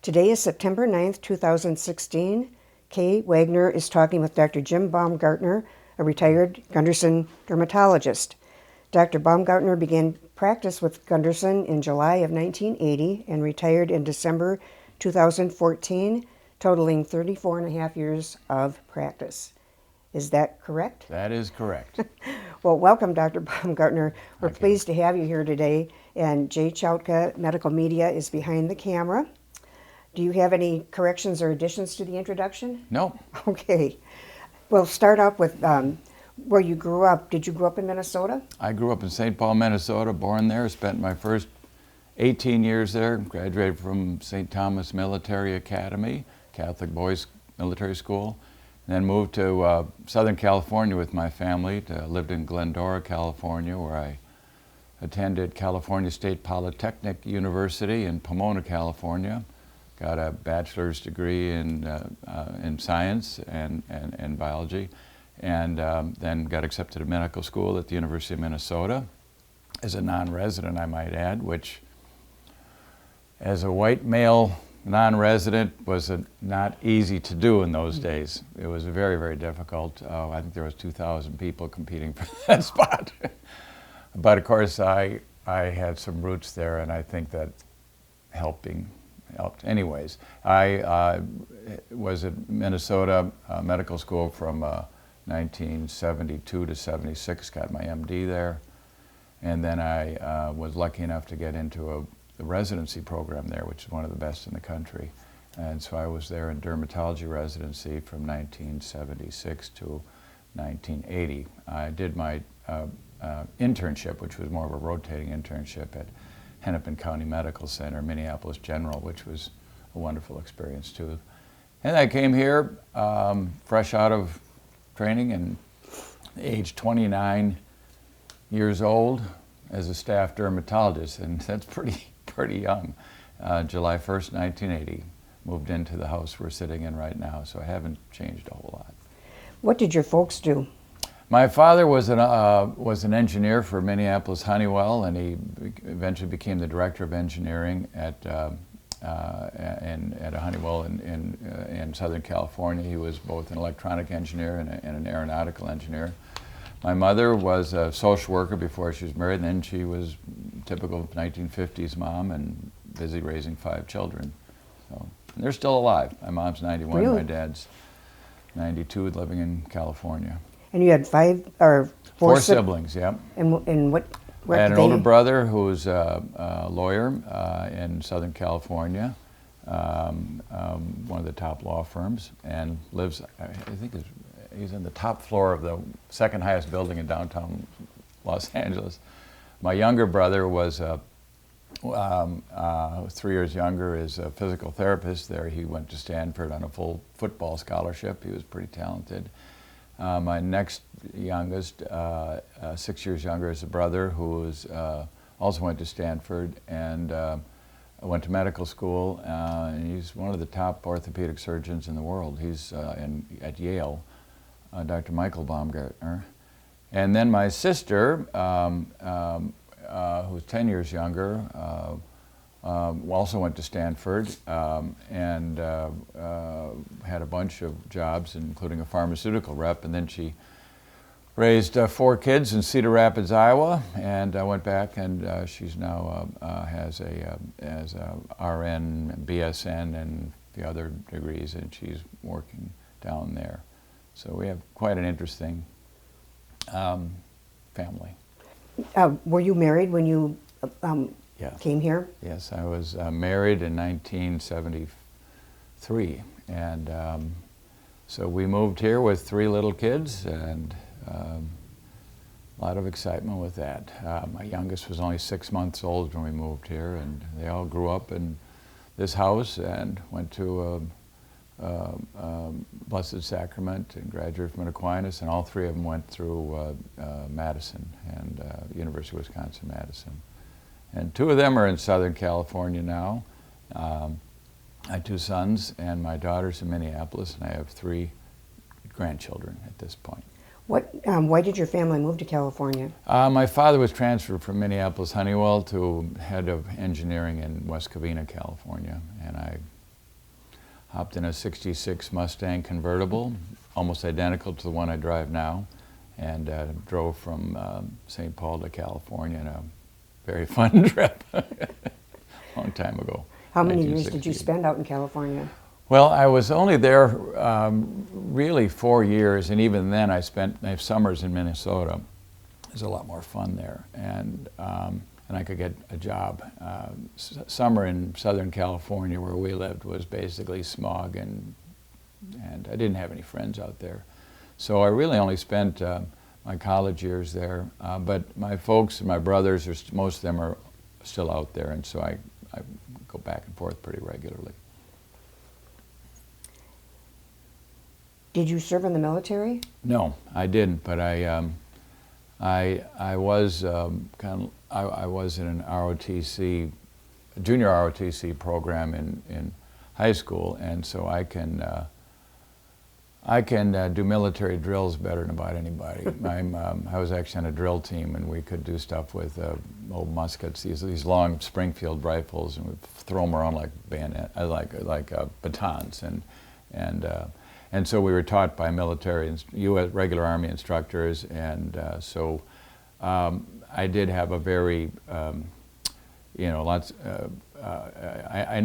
Today is September 9th, 2016. Kay Wagner is talking with Dr. Jim Baumgaertner, a retired Gunderson dermatologist. Dr. Baumgaertner began practice with Gunderson in July of 1980 and retired in December 2014, totaling 34 and a half years of practice. Is that correct? That is correct. Well, welcome, Dr. Baumgaertner. We're pleased to have you here today, and Jay Chautka, Medical Media, is behind the camera. Do you have any corrections or additions to the introduction? No. Okay. We'll start off with where you grew up. Did you grow up in Minnesota? I grew up in St. Paul, Minnesota, born there, spent my first 18 years there, graduated from St. Thomas Military Academy, Catholic Boys Military School, and then moved to Southern California with my family. Lived in Glendora, California, where I attended California State Polytechnic University in Pomona, California. Got a bachelor's degree in science and biology, and then got accepted to medical school at the University of Minnesota as a non-resident, I might add, which as a white male non-resident was not easy to do in those days. It was very, very difficult. I think there was 2,000 people competing for that spot. But of course, I had some roots there, and I think that helped. Anyways, I was at Minnesota Medical School from 1972 to 76, got my MD there, and then I was lucky enough to get into the residency program there, which is one of the best in the country. And so I was there in dermatology residency from 1976 to 1980. I did my internship, which was more of a rotating internship at Hennepin County Medical Center, Minneapolis General, which was a wonderful experience too. And I came here fresh out of training and age 29 years old as a staff dermatologist, and that's pretty young. July 1st, 1980, moved into the house we're sitting in right now, so I haven't changed a whole lot. What did your folks do? My father was an engineer for Minneapolis Honeywell, and he eventually became the director of engineering at a Honeywell in Southern California. He was both an electronic engineer and an aeronautical engineer. My mother was a social worker before she was married, and then she was typical 1950s mom and busy raising 5 children. So and they're still alive. My mom's 91, really? My dad's 92, living in California. And you had 5 or 4 siblings, yeah. And what? I had an older brother who's a lawyer in Southern California, one of the top law firms, and lives, I think he's in the top floor of the second highest building in downtown Los Angeles. My younger brother was 3 years younger, is a physical therapist there. He went to Stanford on a full football scholarship. He was pretty talented. My next youngest, 6 years younger, is a brother who was, also went to Stanford and went to medical school. And he's one of the top orthopedic surgeons in the world. He's at Yale, Dr. Michael Baumgaertner. And then my sister, who's 10 years younger, also went to Stanford and had a bunch of jobs, including a pharmaceutical rep, and then she raised 4 kids in Cedar Rapids, Iowa, and I went back, and she's now has a RN, BSN, and the other degrees, and she's working down there. So we have quite an interesting family. Were you married when you Yeah. came here? Yes, I was married in 1973, and so we moved here with 3 little kids, and a lot of excitement with that. My youngest was only 6 months old when we moved here, and they all grew up in this house and went to Blessed Sacrament and graduated from Aquinas, and all 3 of them went through Madison and University of Wisconsin-Madison. And 2 of them are in Southern California now. I have 2 sons, and my daughter's in Minneapolis, and I have 3 grandchildren at this point. Why did your family move to California? My father was transferred from Minneapolis Honeywell to head of engineering in West Covina, California, and I hopped in a '66 Mustang convertible, almost identical to the one I drive now, and drove from St. Paul to California in a very fun trip. Long time ago. How many years did you 1968. spend out in California? Well, I was only there really 4 years, and even then I spent my summers in Minnesota. There's a lot more fun there, and I could get a job. Summer in Southern California, where we lived, was basically smog, and I didn't have any friends out there. So I really only spent my college years there. But my folks and my brothers, most of them are still out there, and so I go back and forth pretty regularly. Did you serve in the military? No, I didn't, but I was I was in an ROTC, a junior ROTC program in high school, and so I can do military drills better than about anybody. I was actually on a drill team, and we could do stuff with old muskets, these long Springfield rifles, and we'd throw them around like batons, and so we were taught by military, U.S. regular Army instructors, and so I did have a very, I knew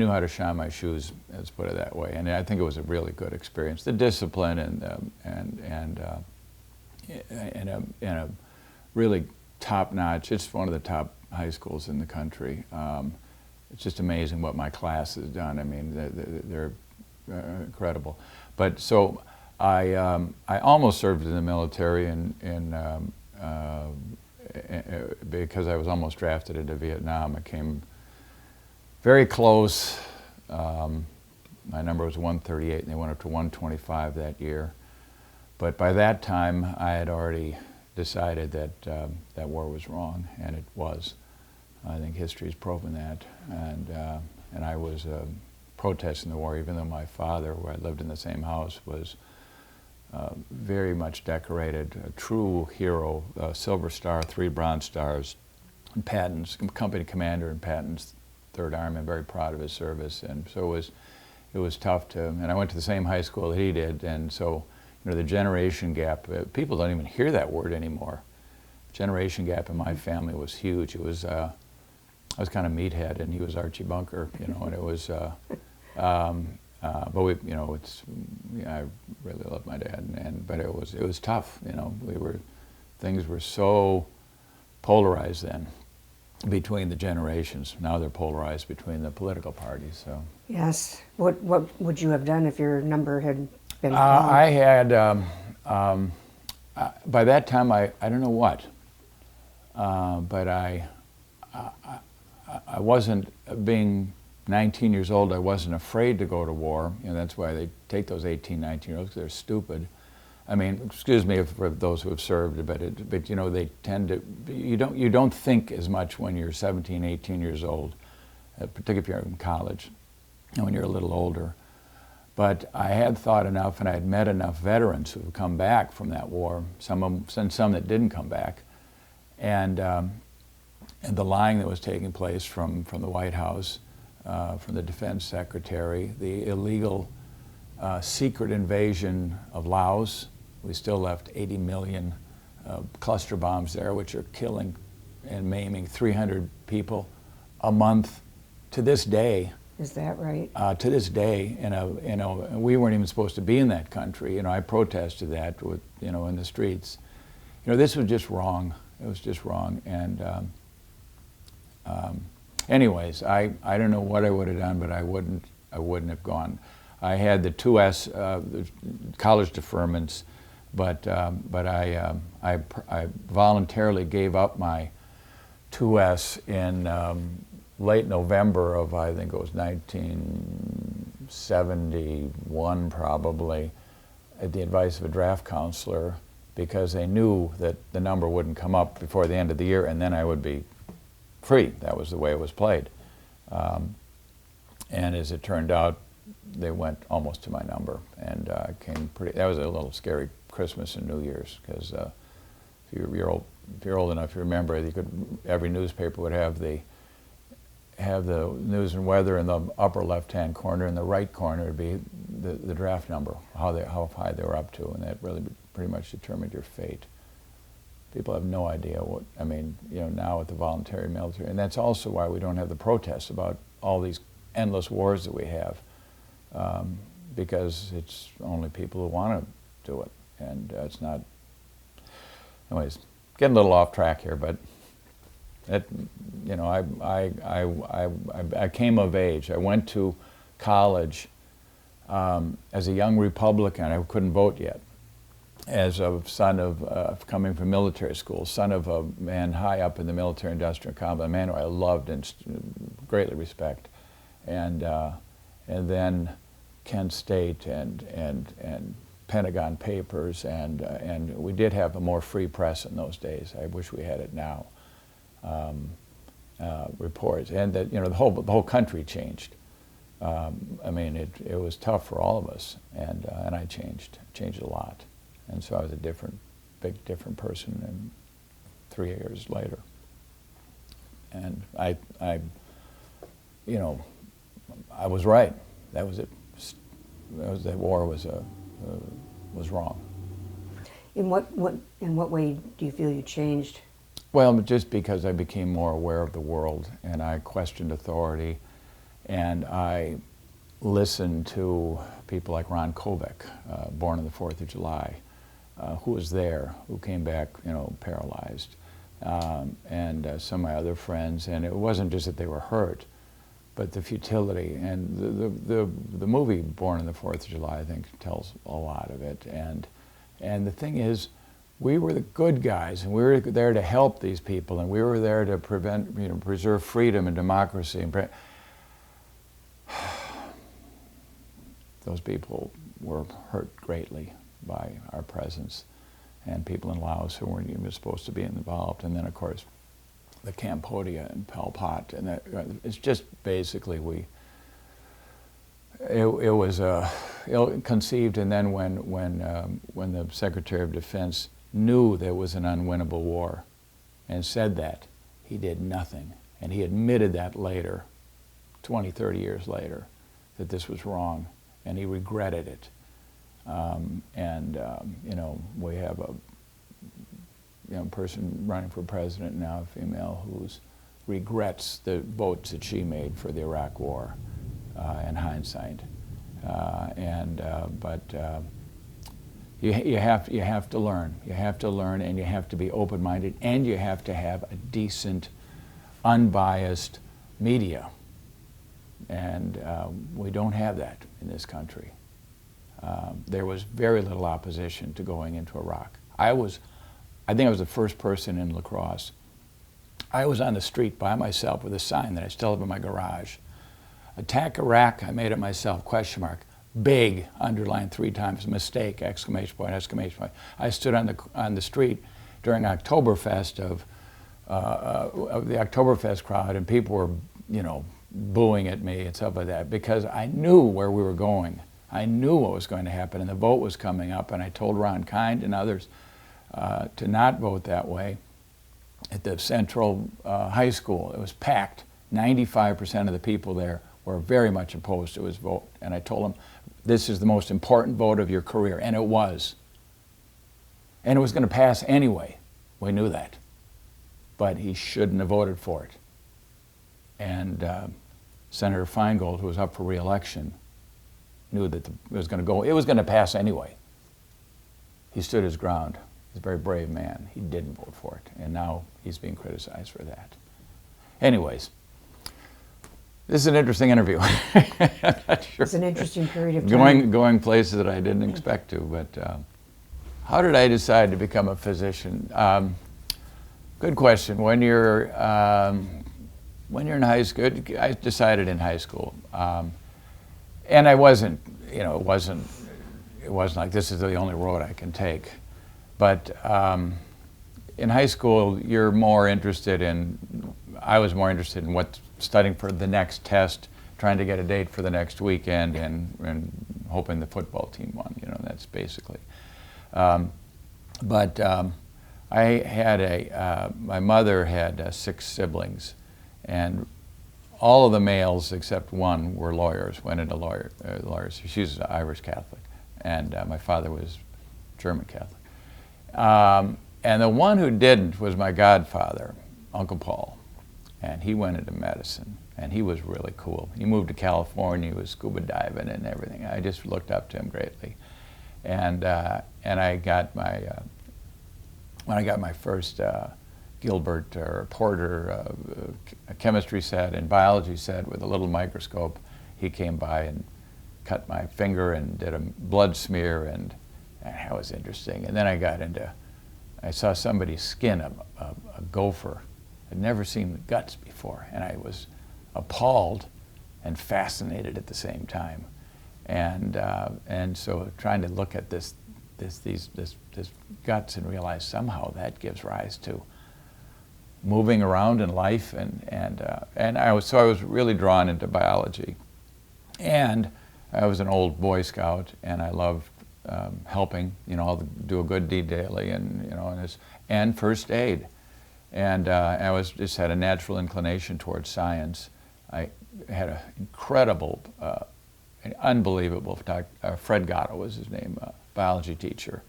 how to shine my shoes, let's put it that way, and I think it was a really good experience. The discipline and a really top-notch. It's one of the top high schools in the country. It's just amazing what my class has done. I mean, they're incredible. But so I almost served in the military because I was almost drafted into Vietnam. I came very close. My number was 138, and they went up to 125 that year. But by that time, I had already decided that that war was wrong, and it was. I think history's proven that, and I was protesting the war, even though my father, who I lived in the same house, was very much decorated, a true hero, a Silver Star, 3 Bronze Stars, and Patton's company commander in Patton's Third Army. I'm very proud of his service, and so it was tough to. And I went to the same high school that he did, and so the generation gap. People don't even hear that word anymore. Generation gap in my family was huge. It was. I was kind of meathead, and he was Archie Bunker, and it was. But we, I really loved my dad, but it was tough. Things were so polarized then between the generations. Now they're polarized between the political parties. So Yes. What would you have done if your number had been called? I had by that time I don't know what, but I wasn't being 19 years old, I wasn't afraid to go to war. That's why they take those 18, 19-year-olds, because they're stupid. I mean, excuse me for those who have served, but they tend to, you don't think as much when you're 17, 18 years old, particularly if you're in college, and when you're a little older. But I had thought enough, and I had met enough veterans who have come back from that war, some that didn't come back, and the lying that was taking place from the White House, from the Defense Secretary, the illegal secret invasion of Laos. We still left 80 million cluster bombs there, which are killing and maiming 300 people a month to this day. Is that right? To this day, we weren't even supposed to be in that country. I protested that with, in the streets. This was just wrong. It was just wrong, and. Anyways, I don't know what I would have done, but I wouldn't have gone. I had the 2S college deferments, but I voluntarily gave up my 2S in late November of, I think it was 1971 probably, at the advice of a draft counselor, because they knew that the number wouldn't come up before the end of the year, and then I would be free. That was the way it was played. And as it turned out, they went almost to my number, and that was a little scary Christmas and New Year's, because if you're old enough, you remember every newspaper would have the have the news and weather in the upper left-hand corner. In the right corner would be the draft number, how high they were up to, and that really pretty much determined your fate. People have no idea what, I mean, you know, now with the voluntary military, and that's also why we don't have the protests about all these endless wars that we have, because it's only people who want to do it, and it's not. Anyways, getting a little off track here, but that, you know, I came of age. I went to college as a young Republican. I couldn't vote yet. As a son of coming from military school, son of a man high up in the military-industrial complex, a man who I loved and greatly respect, and then Kent State and Pentagon Papers, and we did have a more free press in those days. I wish we had it now. Reports, and that, you know, the whole country changed. I mean, it was tough for all of us, and I changed a lot. And so I was a different person than 3 years later. And I you know, I was right. That was it. That war was wrong. In what way do you feel you changed? Well, just because I became more aware of the world, and I questioned authority, and I listened to people like Ron Kovac, born on the 4th of July, who was there, who came back, you know, paralyzed, and some of my other friends. And it wasn't just that they were hurt, but the futility. And the movie Born on the 4th of July, I think, tells a lot of it. And the thing is, we were the good guys, and we were there to help these people, and we were there to prevent, you know, preserve freedom and democracy. And those people were hurt greatly by our presence, and people in Laos who weren't even supposed to be involved. And then, of course, the Cambodia and Pol Pot, and that, it's just basically it was ill-conceived. And then when the Secretary of Defense knew there was an unwinnable war and said that, he did nothing. And he admitted that later, 20, 30 years later, that this was wrong, and he regretted it. You know, we have a young person running for president now, a female, who regrets the votes that she made for the Iraq War in hindsight. You have to learn. You have to learn, and you have to be open-minded, and you have to have a decent, unbiased media. And we don't have that in this country. There was very little opposition to going into Iraq. I think I was the first person in La Crosse. I was on the street by myself with a sign that I still have in my garage. Attack Iraq, I made it myself, question mark. Big, underlined 3 times, mistake, exclamation point, exclamation point. I stood on the street during Oktoberfest of the Oktoberfest crowd, and people were, you know, booing at me and stuff like that, because I knew where we were going. I knew what was going to happen, and the vote was coming up, and I told Ron Kind and others to not vote that way. At the Central High School, it was packed. 95% of the people there were very much opposed to his vote, and I told them, this is the most important vote of your career, and it was. And it was going to pass anyway. We knew that. But he shouldn't have voted for it. And Senator Feingold, who was up for re-election, knew that it was going to pass anyway. He stood his ground. He's a very brave man. He didn't vote for it, and now he's being criticized for that. Anyways, this is an interesting interview. I'm not sure. It's an interesting period of time. Going places that I didn't expect to, but how did I decide to become a physician? Good question. When you're in high school, I decided in high school, and I wasn't, you know, it wasn't like this is the only road I can take. But in high school, you're more interested in, I was more interested in studying for the next test, trying to get a date for the next weekend, and hoping the football team won. You know, that's basically. I had my mother had 6 siblings, and all of the males except one were lawyers, went into lawyers. She's Irish Catholic, and my father was German Catholic. And the one who didn't was my godfather, Uncle Paul, and he went into medicine, and he was really cool. He moved to California, he was scuba diving and everything. I just looked up to him greatly. And I got my, when I got my first Gilbert or Porter chemistry set and biology set with a little microscope, he came by and cut my finger and did a blood smear, and that was interesting. And then I saw somebody skin a gopher. I'd never seen the guts before, and I was appalled and fascinated at the same time. And so trying to look at this guts and realize somehow that gives rise to moving around in life, and I was really drawn into biology. And I was an old Boy Scout, and I loved helping. I'll do a good deed daily, and first aid. And I just had a natural inclination towards science. I had an incredible, unbelievable, Fred Gatto was his name, biology teacher.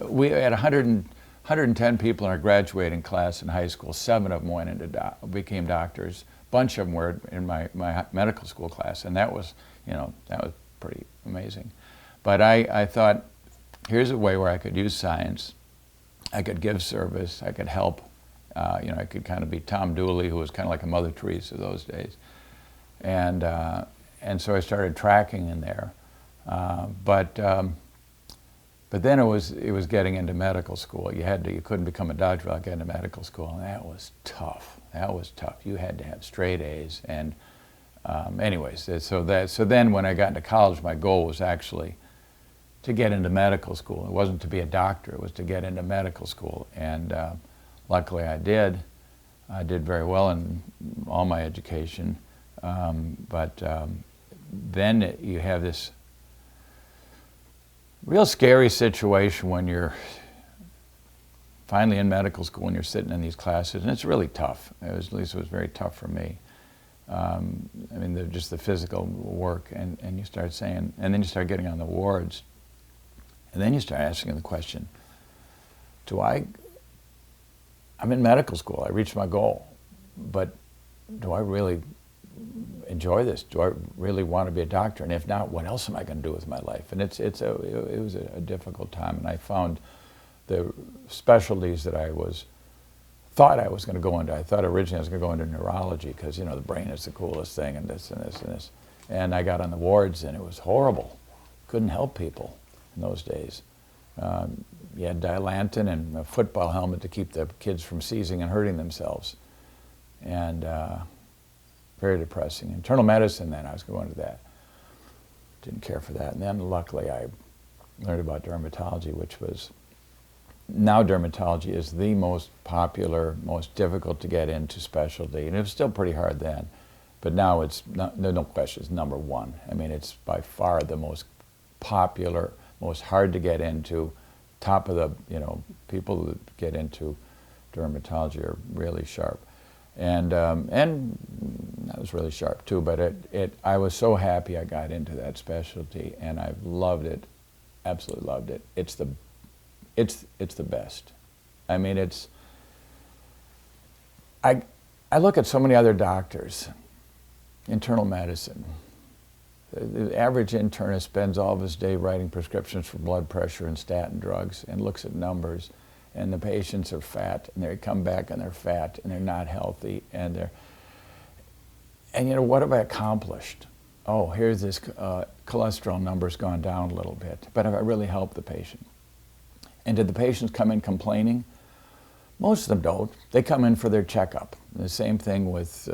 We had 110 people in our graduating class in high school. 7 of them became doctors. A bunch of them were in my medical school class, and that was pretty amazing. But I thought, here's a way where I could use science, I could give service, I could help. I could kind of be Tom Dooley, who was kind of like a Mother Teresa those days. And so I started tracking in there. But then it was getting into medical school. You couldn't become a doctor without getting into medical school, and that was tough. You had to have straight A's. And anyways, so then when I got into college, my goal was actually to get into medical school. It wasn't to be a doctor, it was to get into medical school. And luckily I did. I did very well in all my education. But then you have this real scary situation when you're finally in medical school and you're sitting in these classes, and it's really tough. At least it was very tough for me. Just the physical work, and you start saying, and then you start getting on the wards, and then you start asking the question, I'm in medical school, I reached my goal, but do I really enjoy this? Do I really want to be a doctor? And if not, what else am I going to do with my life? And it was a difficult time, and I found the specialties that thought I was going to go into. I thought originally I was going to go into neurology because, the brain is the coolest thing, and this and this and this. And I got on the wards, and it was horrible. Couldn't help people in those days. You had Dilantin and a football helmet to keep the kids from seizing and hurting themselves. And very depressing. Internal medicine, then I was going to that. Didn't care for that. And then luckily I learned about dermatology, which was, now dermatology is the most popular, most difficult to get into specialty. And it was still pretty hard then. But now it's, no question, it's number one. It's by far the most popular, most hard to get into, top of the, people that get into dermatology are really sharp. And that was really sharp too, but I was so happy I got into that specialty, and I've loved it, absolutely loved it. It's the best. I look at so many other doctors, internal medicine. The average internist spends all of his day writing prescriptions for blood pressure and statin drugs and looks at numbers, and the patients are fat, and they come back and they're fat, and they're not healthy, and what have I accomplished? Oh, here's this cholesterol number's gone down a little bit, but have I really helped the patient? And did the patients come in complaining? Most of them don't. They come in for their checkup. The same thing with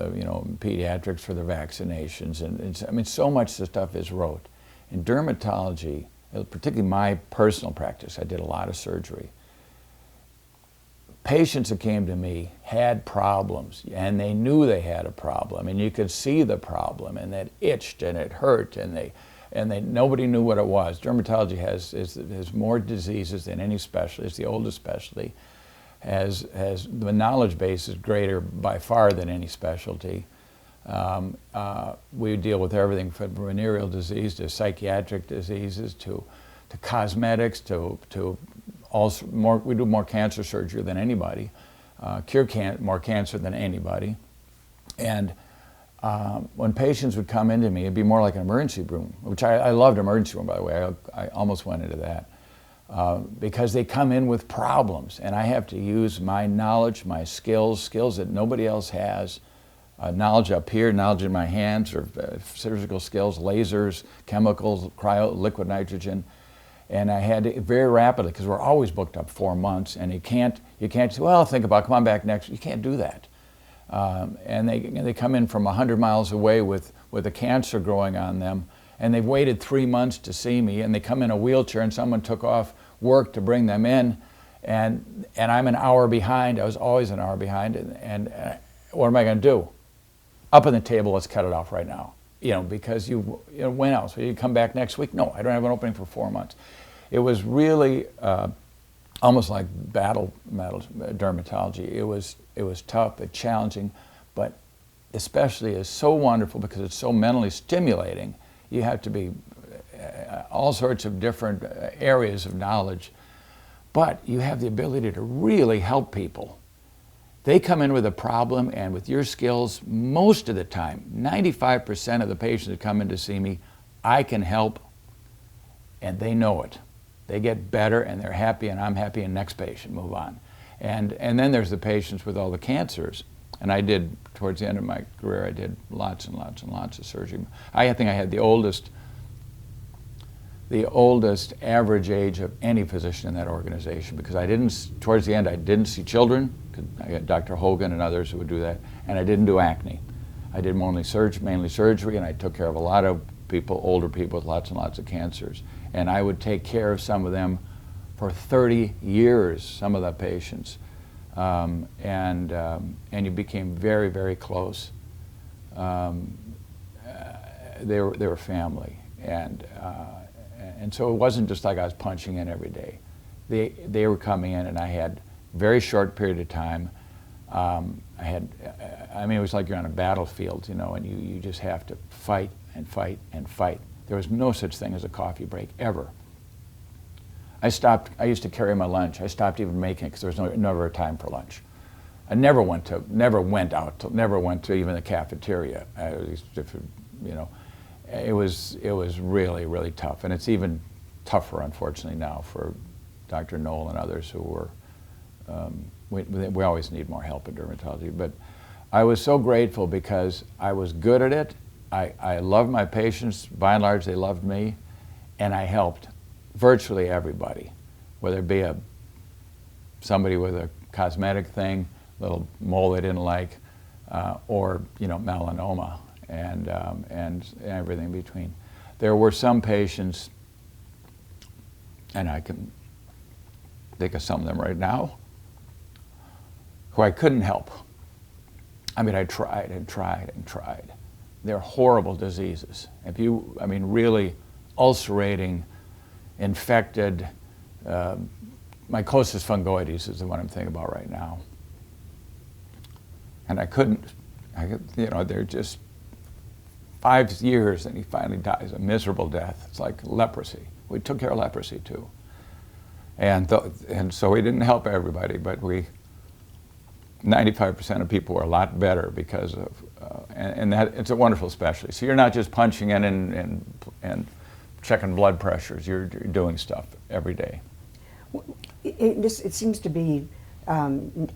pediatrics for their vaccinations, and so much of the stuff is rote. In dermatology, particularly my personal practice, I did a lot of surgery. Patients that came to me had problems, and they knew they had a problem, and you could see the problem, and it itched and it hurt, and nobody knew what it was. Dermatology has more diseases than any specialty. It's the oldest specialty. Has the knowledge base is greater by far than any specialty. We deal with everything from venereal disease to psychiatric diseases to cosmetics to also we do more cancer surgery than anybody, cure more cancer than anybody. And when patients would come into me, it'd be more like an emergency room, which I loved emergency room, by the way. I almost went into that. Because they come in with problems, and I have to use my knowledge, my skills that nobody else has, knowledge up here, knowledge in my hands, or surgical skills, lasers, chemicals, liquid nitrogen, and I had to very rapidly, because we're always booked up 4 months, and you can't say, well, think about it, come on back next. You can't do that. And they come in from 100 miles away with a cancer growing on them, and they've waited 3 months to see me, and they come in a wheelchair, and someone took off work to bring them in, and I'm an hour behind. I was always an hour behind, and what am I going to do? Up on the table, let's cut it off right now. Because when else? Will you come back next week? No, I don't have an opening for 4 months. It was really almost like battle dermatology. It was tough, but challenging, but especially is so wonderful because it's so mentally stimulating. You have to be all sorts of different areas of knowledge, but you have the ability to really help people. They come in with a problem, and with your skills, most of the time, 95% of the patients that come in to see me, I can help, and they know it. They get better, and they're happy, and I'm happy, and next patient, move on. And then there's the patients with all the cancers. And I did, towards the end of my career, I did lots and lots and lots of surgery. I think I had the oldest average age of any physician in that organization, because towards the end, I didn't see children. I had Dr. Hogan and others who would do that, and I didn't do acne. I did mainly surgery, and I took care of a lot of people, older people with lots and lots of cancers. And I would take care of some of them for 30 years, some of the patients. And you became very, very close. They were family, and so it wasn't just like I was punching in every day. They were coming in, and I had very short period of time. It was like you're on a battlefield, and you just have to fight and fight and fight. There was no such thing as a coffee break ever. I used to carry my lunch. I stopped even making it because there was never a time for lunch. I never went to even the cafeteria. It was really, really tough, and it's even tougher, unfortunately, now for Dr. Knoll and others who were. We always need more help in dermatology, but I was so grateful because I was good at it. I loved my patients. By and large, they loved me, and I helped virtually everybody, whether it be somebody with a cosmetic thing, little mole they didn't like, or melanoma, and everything in between. There were some patients, and I can think of some of them right now, who I couldn't help. I tried and tried and tried. They're horrible diseases. Really ulcerating, infected. My closest fungoides is the one I'm thinking about right now. And I couldn't, they're just 5 years, and he finally dies a miserable death. It's like leprosy. We took care of leprosy too. And so we didn't help everybody, but 95% of people were a lot better because of, and that it's a wonderful specialty. So you're not just punching in and checking blood pressures. You're doing stuff every day. It seems to be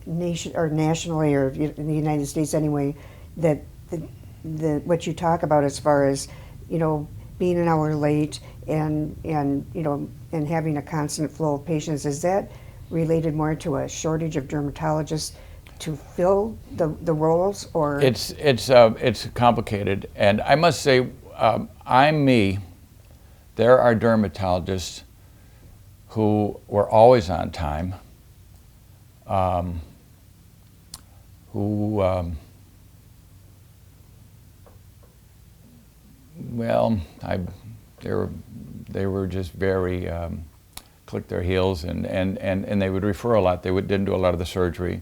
nationally, or in the United States anyway, that what you talk about as far as being an hour late and having a constant flow of patients, is that related more to a shortage of dermatologists to fill the roles, or it's complicated? And I must say, I'm me. There are dermatologists who were always on time, they were just very click their heels, and they would refer a lot. They didn't do a lot of the surgery.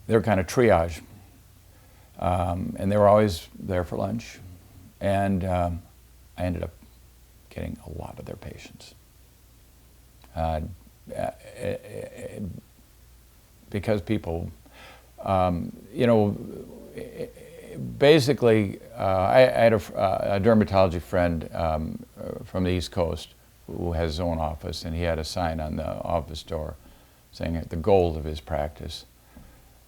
They were kind of triage. And they were always there for lunch. And I ended up getting a lot of their patients. Because people, you know, basically, I had a dermatology friend from the East Coast who has his own office, and he had a sign on the office door saying the goal of his practice.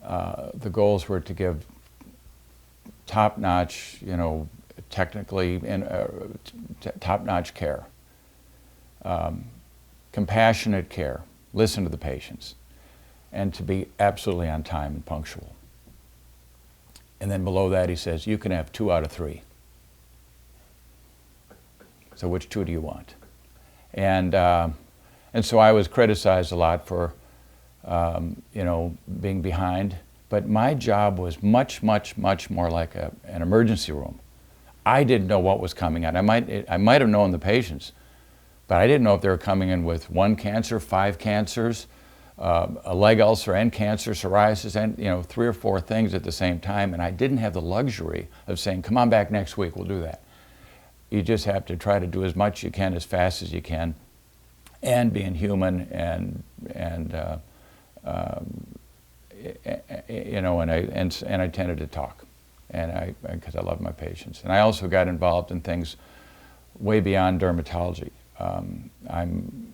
The goals were to give top-notch, you know, technically and top-notch care, compassionate care, listen to the patients, and to be absolutely on time and punctual. And then below that he says, you can have 2 out of 3. So which 2 do you want? And so I was criticized a lot for, you know, being behind. But my job was much, much, much more like an emergency room. I didn't know what was coming out. I might have known the patients, but I didn't know if they were coming in with 1 cancer, 5 cancers, a leg ulcer and cancer, psoriasis, and, you know, 3 or 4 things at the same time. And I didn't have the luxury of saying, come on back next week, we'll do that. You just have to try to do as much you can as fast as you can, and being human, and you know, and I tended to talk, and because I love my patients, and I also got involved in things way beyond dermatology. I'm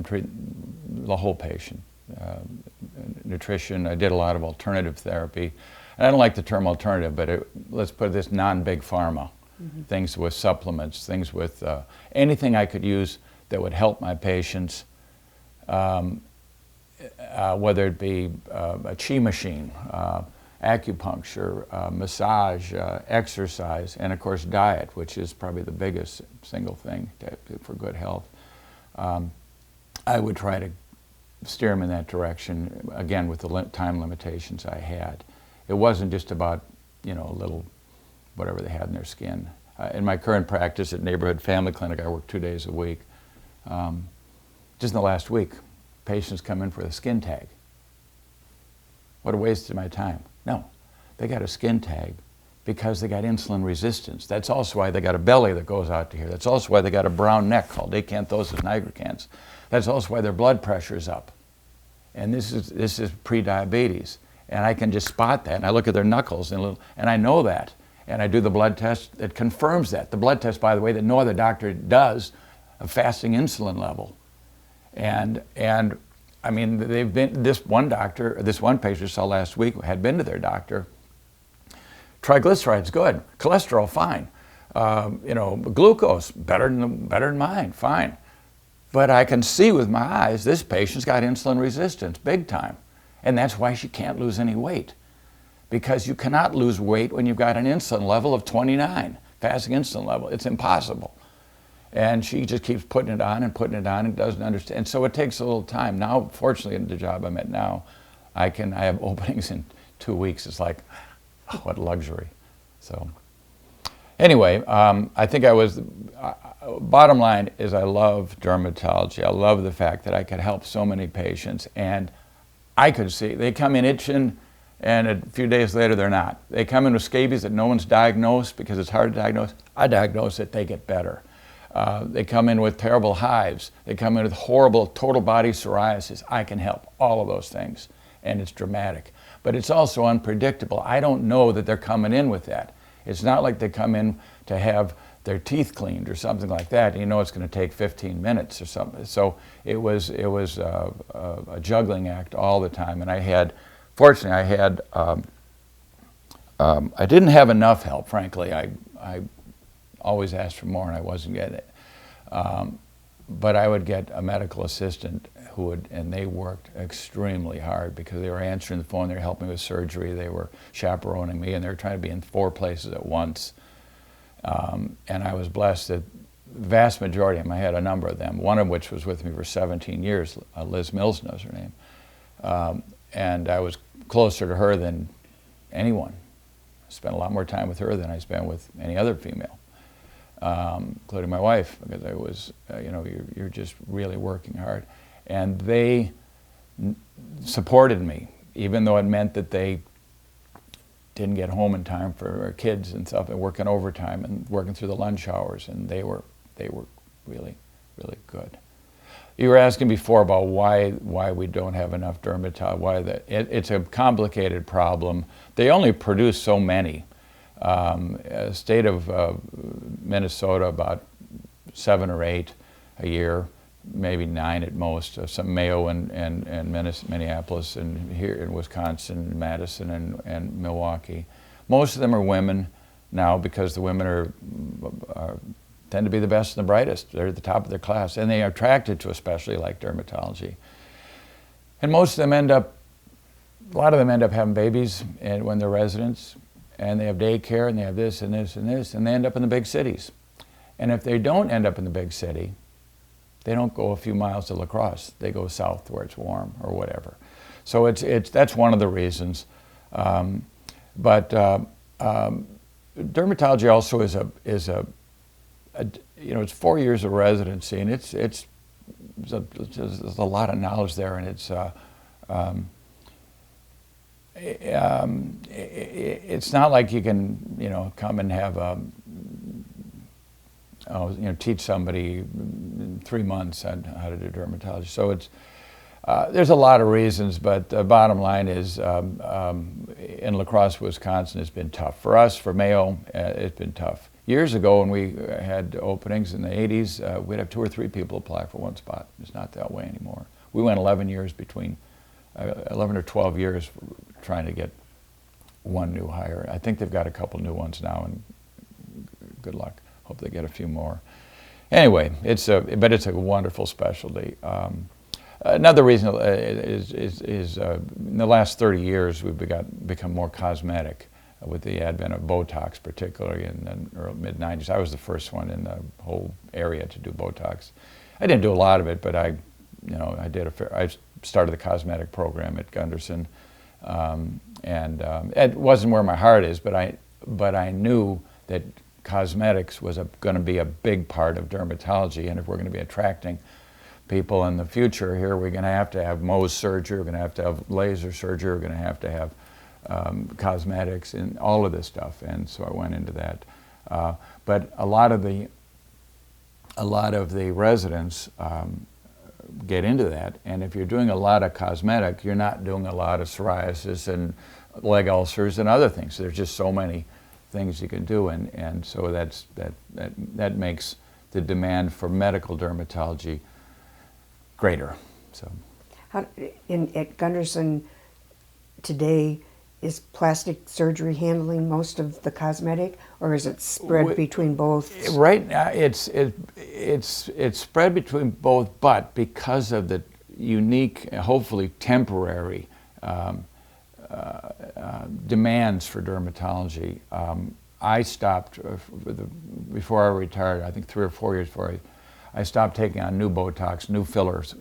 treating the whole patient, nutrition. I did a lot of alternative therapy, and I don't like the term alternative, but let's put this non-big pharma, things with supplements, things with anything I could use that would help my patients. Whether it be a chi machine, acupuncture, massage, exercise, and of course diet, which is probably the biggest single thing for good health. I would try to steer them in that direction, again with the time limitations I had. It wasn't just about, you know, a little whatever they had in their skin. In my current practice at Neighborhood Family Clinic, I work 2 days a week. Just in the last week, patients come in for a skin tag. What a waste of my time. No, they got a skin tag because they got insulin resistance. That's also why they got a belly that goes out to here. That's also why they got a brown neck called acanthosis nigricans. That's also why their blood pressure is up. And this is pre-diabetes. And I can just spot that. And I look at their knuckles and I know that. And I do the blood test that confirms that. The blood test, by the way, that no other doctor does, a fasting insulin level. And I mean, they've been, this one patient I saw last week had been to their doctor. Triglycerides, good. Cholesterol, fine. You know, glucose, better than mine, fine. But I can see with my eyes, this patient's got insulin resistance, big time. And that's why she can't lose any weight. Because you cannot lose weight when you've got an insulin level of 29, fasting insulin level. It's impossible. And she just keeps putting it on and doesn't understand. And so it takes a little time. Now, fortunately, in the job I'm at now, I have openings in 2 weeks. It's like, oh, what luxury. So anyway, I think bottom line is I love dermatology. I love the fact that I could help so many patients. And I could see, they come in itching, and a few days later they're not. They come in with scabies that no one's diagnosed because it's hard to diagnose. I diagnose it, they get better. They come in with terrible hives. They come in with horrible total body psoriasis. I can help all of those things, and it's dramatic. But it's also unpredictable. I don't know that they're coming in with that. It's not like they come in to have their teeth cleaned or something like that. And you know it's going to take 15 minutes or something. So it was a juggling act all the time. And fortunately, I didn't have enough help, frankly. I always asked for more and I wasn't getting it. But I would get a medical assistant and they worked extremely hard because they were answering the phone, they were helping with surgery, they were chaperoning me, and they were trying to be in 4 places at once. And I was blessed that the vast majority of them, I had a number of them, one of which was with me for 17 years, Liz Mills knows her name. And I was closer to her than anyone. I spent a lot more time with her than I spent with any other female. Including my wife, because I was, you know, you're just really working hard. And they supported me, even though it meant that they didn't get home in time for our kids and stuff, and working overtime and working through the lunch hours, and they were really, really good. You were asking before about why we don't have enough dermatology. It's a complicated problem. They only produce so many. State of Minnesota, about 7 or 8 a year, maybe 9 at most. Some Mayo and Minneapolis, and here in Wisconsin, Madison and Milwaukee. Most of them are women now, because the women are tend to be the best and the brightest. They're at the top of their class, and they are attracted to a specialty like dermatology. And most of them a lot of them end up having babies when they're residents, and they have daycare, and they have this and this and this, and they end up in the big cities. And if they don't end up in the big city, they don't go a few miles to La Crosse. They go south where it's warm or whatever. So that's one of the reasons. But dermatology also is a it's 4 years of residency, and there's a lot of knowledge there, and it's not like you can come and have teach somebody in 3 months on how to do dermatology. So there's a lot of reasons, but the bottom line is in La Crosse, Wisconsin, it's been tough. For us, for Mayo, it's been tough. Years ago, when we had openings in the 80s, we'd have 2 or 3 people apply for one spot. It's not that way anymore. We went 11 or 12 years trying to get one new hire. I think they've got a couple new ones now, and good luck. Hope they get a few more. Anyway, but it's a wonderful specialty. Another reason is in the last 30 years, we've become more cosmetic with the advent of Botox, particularly in the mid-90s. I was the first one in the whole area to do Botox. I didn't do a lot of it, but I started the cosmetic program at Gunderson, and it wasn't where my heart is, but I knew that cosmetics was going to be a big part of dermatology, and if we're going to be attracting people in the future here, we're going to have Mohs surgery, we're going to have laser surgery, we're going to have cosmetics and all of this stuff, and so I went into that. But a lot of the residents get into that, and if you're doing a lot of cosmetic, you're not doing a lot of psoriasis and leg ulcers and other things. There's just so many things you can do, and so that makes the demand for medical dermatology greater. So, at Gunderson today, is plastic surgery handling most of the cosmetic, or is it spread between both? Right now, it's spread between both, but because of the unique, hopefully temporary demands for dermatology, I stopped before I retired. I think 3 or 4 years before I stopped taking on new Botox, new fillers,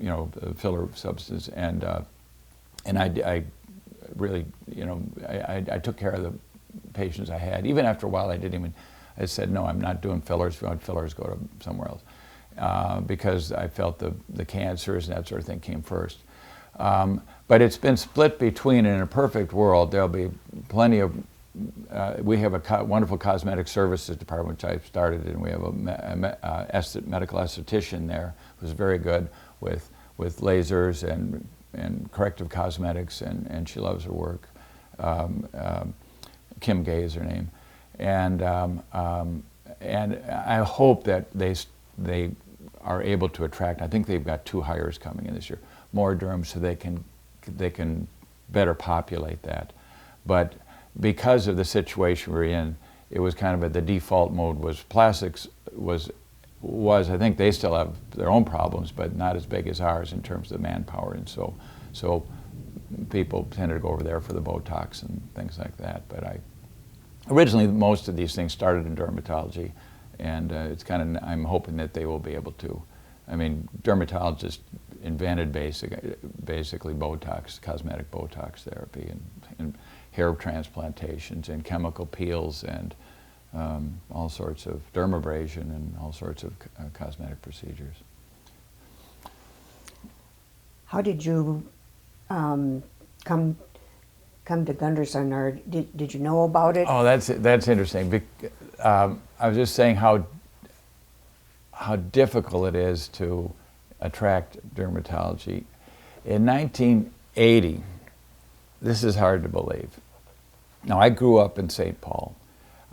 filler substance, and I really, I took care of the patients I had. Even after a while, I said, no, I'm not doing fillers. If you want fillers, go to somewhere else. Because I felt the cancers and that sort of thing came first. But it's been split between, in a perfect world, there'll be plenty of, we have a wonderful cosmetic services department which I started, and we have a medical esthetician there who's very good with lasers and corrective cosmetics, and she loves her work. Kim Gay is her name, and I hope that they are able to attract. I think they've got 2 hires coming in this year, more derms, so they can better populate that. But because of the situation we're in, it was kind of the default mode was plastics was I think they still have their own problems, but not as big as ours in terms of manpower, and so people tended to go over there for the Botox and things like that. But originally most of these things started in dermatology, and I'm hoping that they will be able to. I mean, dermatologists invented basically Botox, cosmetic Botox therapy, and hair transplantations and chemical peels and all sorts of dermabrasion and all sorts of cosmetic procedures. How did you come come to Gunderson, or did you know about it? Oh, that's interesting. I was just saying how difficult it is to attract dermatology. In 1980, this is hard to believe. Now, I grew up in St. Paul.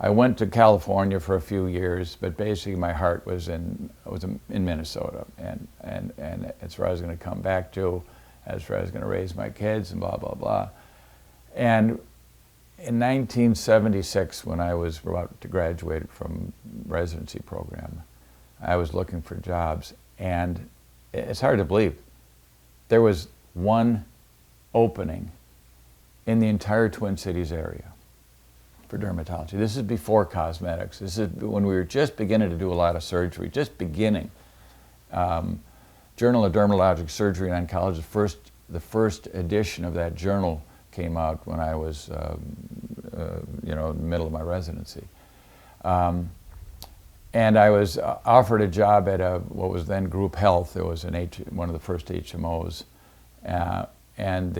I went to California for a few years, but basically my heart was in Minnesota, and it's where I was going to come back to. That's where I was going to raise my kids, and blah blah blah. And in 1976, when I was about to graduate from residency program, I was looking for jobs, and it's hard to believe. There was one opening in the entire Twin Cities area for dermatology. This is before cosmetics. This is when we were just beginning to do a lot of surgery, just beginning. Journal of Dermatologic Surgery and Oncology, the first edition of that journal came out when I was, in the middle of my residency. And I was offered a job at what was then Group Health. It was one of the first HMOs. And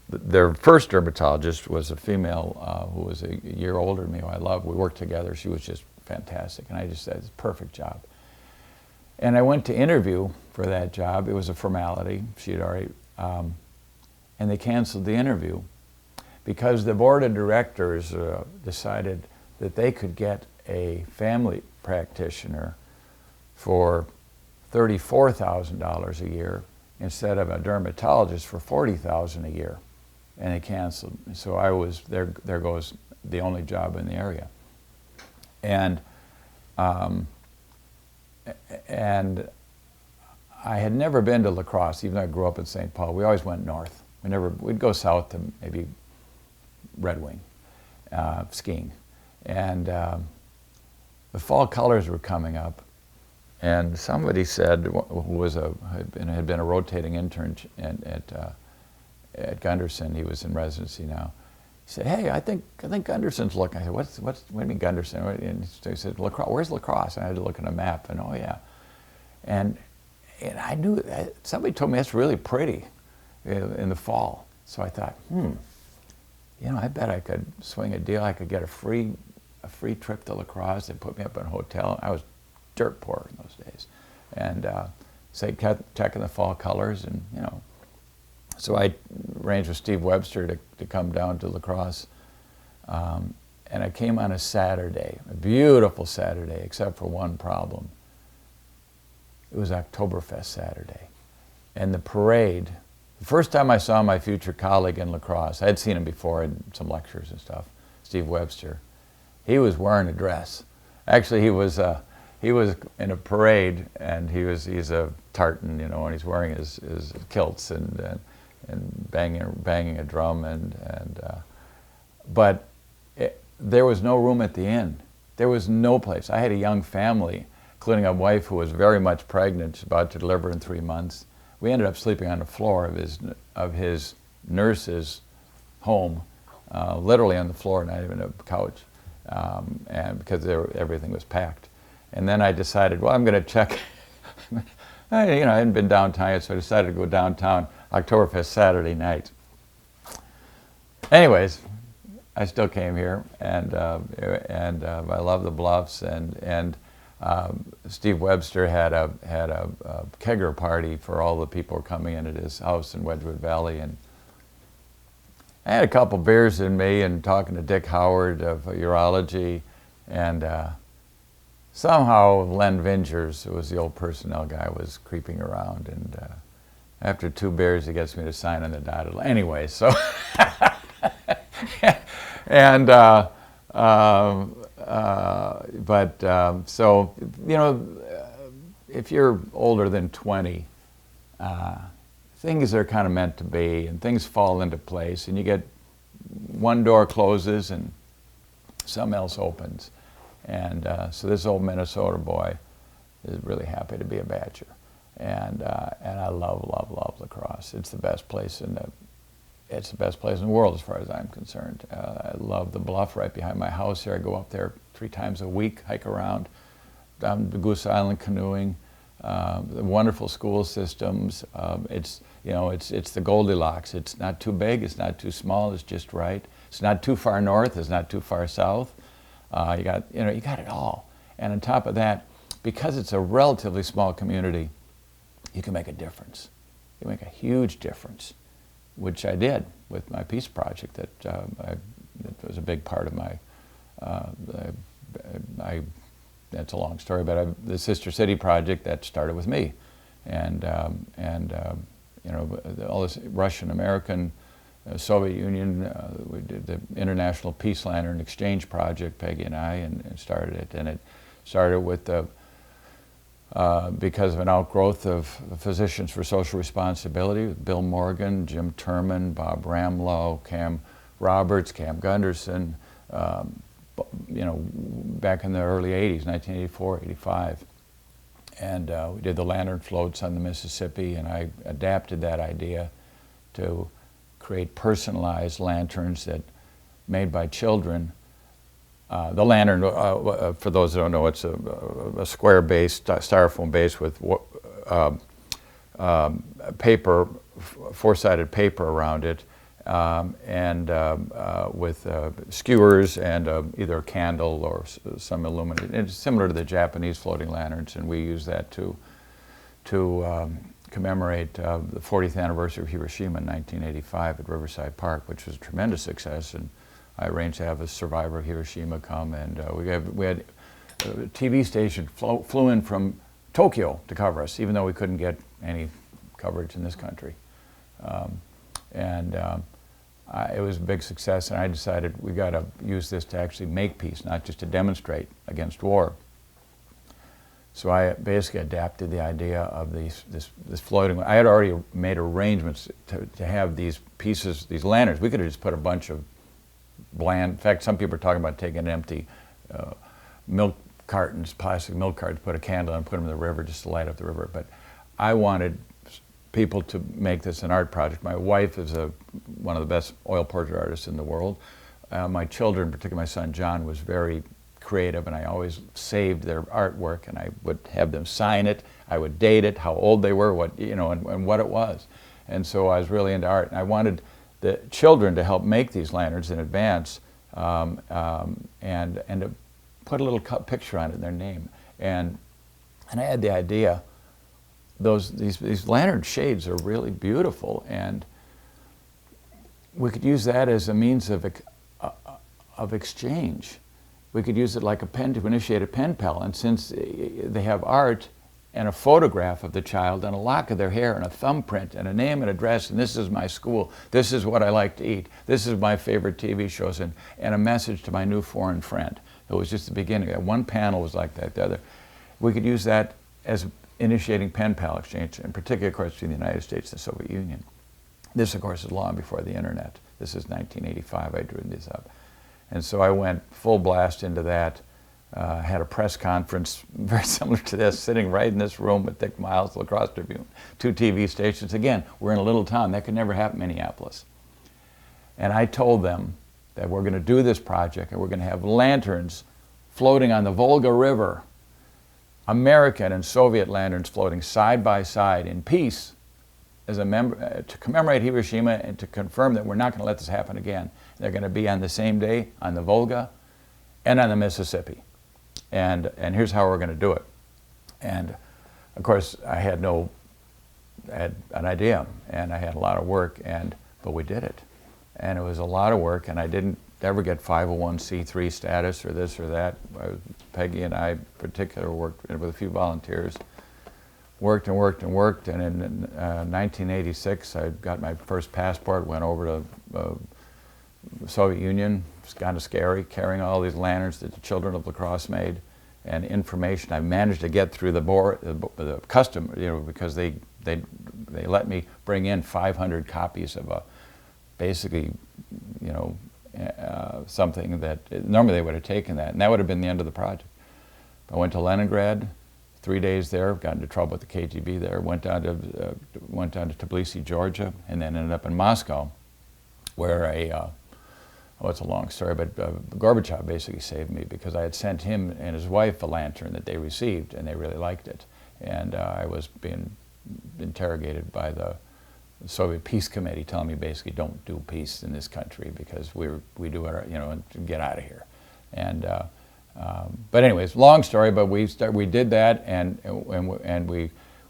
their first dermatologist was a female who was a year older than me, who I loved. We worked together. She was just fantastic. And I just said, it's a perfect job. And I went to interview for that job. It was a formality. She had already, and they canceled the interview because the board of directors decided that they could get a family practitioner for $34,000 a year instead of a dermatologist for $40,000 a year, and they canceled. So I was there. There goes the only job in the area, and I had never been to La Crosse, even though I grew up in St. Paul. We always went north. We'd go south to maybe Red Wing, skiing, and the fall colors were coming up. And somebody said, who had been a rotating intern at Gunderson, he was in residency now. He said, "Hey, I think Gunderson's looking." I said, "What do you mean Gunderson?" And he said, "La Crosse. Where's La Crosse?" And I had to look at a map, and oh yeah, and I knew somebody told me that's really pretty in the fall. So I thought, I bet I could swing a deal. I could get a free trip to La Crosse. They put me up in a hotel. I was dirt poor in those days, and checking the fall colors, and so I arranged with Steve Webster to come down to La Crosse, and I came on a Saturday, a beautiful Saturday, except for one problem. It was Oktoberfest Saturday, and the parade. The first time I saw my future colleague in La Crosse, I had seen him before in some lectures and stuff, Steve Webster. He was wearing a dress. Actually, he was in a parade, and he's a tartan, and he's wearing his kilts and banging a drum, but there was no room at the inn. There was no place. I had a young family, including a wife who was very much pregnant, about to deliver in 3 months. We ended up sleeping on the floor of his nurse's home, literally on the floor, not even a couch, and because everything was packed. And then I decided, well, I'm going to check. I hadn't been downtown yet, so I decided to go downtown Oktoberfest Saturday night. Anyways, I still came here, and I love the Bluffs, and Steve Webster had a kegger party for all the people coming in at his house in Wedgewood Valley, and I had a couple beers in me and talking to Dick Howard of urology, and somehow Len Vingers, who was the old personnel guy, was creeping around, and after 2 beers, he gets me to sign on the dotted line. Anyway, so and so if you're older than 20, things are kind of meant to be, and things fall into place, and you get one door closes and something else opens. And so this old Minnesota boy is really happy to be a Badger, and I love La Crosse. It's the best place in the world as far as I'm concerned. I love the bluff right behind my house here. I go up there 3 times a week, hike around, down to Goose Island canoeing. the wonderful school systems. It's the Goldilocks. It's not too big, it's not too small, it's just right. It's not too far north, it's not too far south. You got it all. And on top of that, because it's a relatively small community, you can make a difference. You can make a huge difference, which I did with my peace project. That was a big part of my. That's a long story, but the Sister City project that started with me, and all this Russian American. Soviet Union, we did the International Peace Lantern Exchange Project, Peggy and I, and started it. And it started with because of an outgrowth of Physicians for Social Responsibility, with Bill Morgan, Jim Turman, Bob Ramlow, Cam Roberts, Cam Gunderson, back in the early 80s, 1984, 85. And we did the lantern floats on the Mississippi, and I adapted that idea to create personalized lanterns that made by children. The lantern, for those who don't know, it's a square base, styrofoam base with paper, four-sided paper around it, and with skewers and either a candle or some illuminated. It's similar to the Japanese floating lanterns, and we use that to commemorate the 40th anniversary of Hiroshima in 1985 at Riverside Park, which was a tremendous success. And I arranged to have a survivor of Hiroshima come, and we had a TV station flew in from Tokyo to cover us, even though we couldn't get any coverage in this country. It was a big success, and I decided we got to use this to actually make peace, not just to demonstrate against war. So I basically adapted the idea of this floating. I had already made arrangements to have these pieces, these lanterns. We could have just put a bunch of bland. In fact, some people are talking about taking empty milk cartons, plastic milk cartons, put a candle and put them in the river just to light up the river. But I wanted people to make this an art project. My wife is one of the best oil portrait artists in the world. My children, particularly my son John, was very creative, and I always saved their artwork, and I would have them sign it. I would date it, how old they were, and what it was. And so I was really into art, and I wanted the children to help make these lanterns in advance, and to put a little picture on it, their name. And I had the idea, these lantern shades are really beautiful, and we could use that as a means of exchange. We could use it like a pen to initiate a pen pal, and since they have art and a photograph of the child and a lock of their hair and a thumbprint and a name and address, and this is my school, this is what I like to eat, this is my favorite TV shows, and a message to my new foreign friend. It was just the beginning. One panel was like that, the other. We could use that as initiating pen pal exchange, in particular, of course, between the United States and the Soviet Union. This, of course, is long before the internet. This is 1985, I drew this up. And so I went full blast into that, had a press conference very similar to this, sitting right in this room with Dick Miles, La Crosse Tribune, 2 TV stations. Again, we're in a little town. That could never happen in Minneapolis. And I told them that we're going to do this project, and we're going to have lanterns floating on the Volga River, American and Soviet lanterns floating side by side in peace, as to commemorate Hiroshima and to confirm that we're not going to let this happen again. They're going to be on the same day on the Volga and on the Mississippi. And here's how we're going to do it. And of course, I had an idea, and I had a lot of work, but we did it. And it was a lot of work, and I didn't ever get 501c3 status or this or that. Peggy and I in particular worked with a few volunteers. Worked, and in 1986 I got my first passport, went over to the Soviet Union. It's kind of scary, carrying all these lanterns that the children of La Crosse made, and information. I managed to get through the custom, because they let me bring in 500 copies of basically, something that normally they would have taken that, and that would have been the end of the project. I went to Leningrad. 3 days there, got into trouble with the KGB there, went down to Tbilisi, Georgia, and then ended up in Moscow, where it's a long story, but Gorbachev basically saved me, because I had sent him and his wife a lantern that they received, and they really liked it. and I was being interrogated by the Soviet Peace Committee, telling me basically don't do peace in this country because we do it, and get out of here. And but anyways, long story. But we did that, and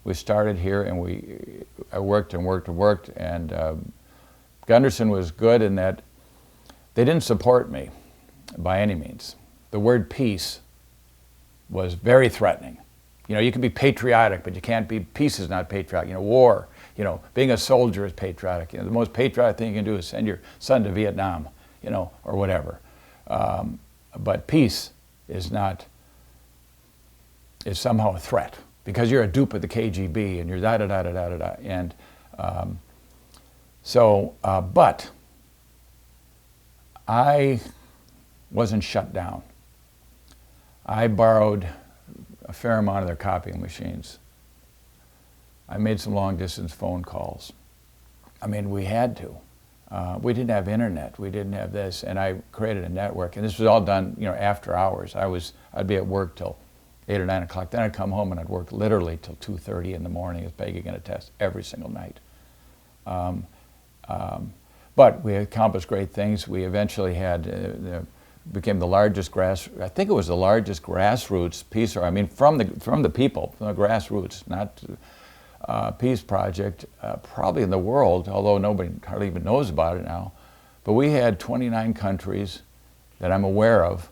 we started here, and I worked and worked and worked, and Gunderson was good in that they didn't support me by any means. The word peace was very threatening. You can be patriotic, but you can't be, peace is not patriotic. War, being a soldier is patriotic. The most patriotic thing you can do is send your son to Vietnam, or whatever. But peace is somehow a threat because you're a dupe of the KGB and you're da-da-da-da-da-da-da. And but I wasn't shut down. I borrowed a fair amount of their copying machines. I made some long-distance phone calls. I mean, we had to. We didn't have internet. We didn't have this, and I created a network. And this was all done, after hours. I'd be at work till 8 or 9 o'clock. Then I'd come home and I'd work literally till 2:30 in the morning as Peggy going to test every single night. But we accomplished great things. We eventually became the largest I think it was the largest grassroots peace, from the people, from the grassroots, not peace project, probably in the world, although nobody hardly even knows about it now. But we had 29 countries that I'm aware of,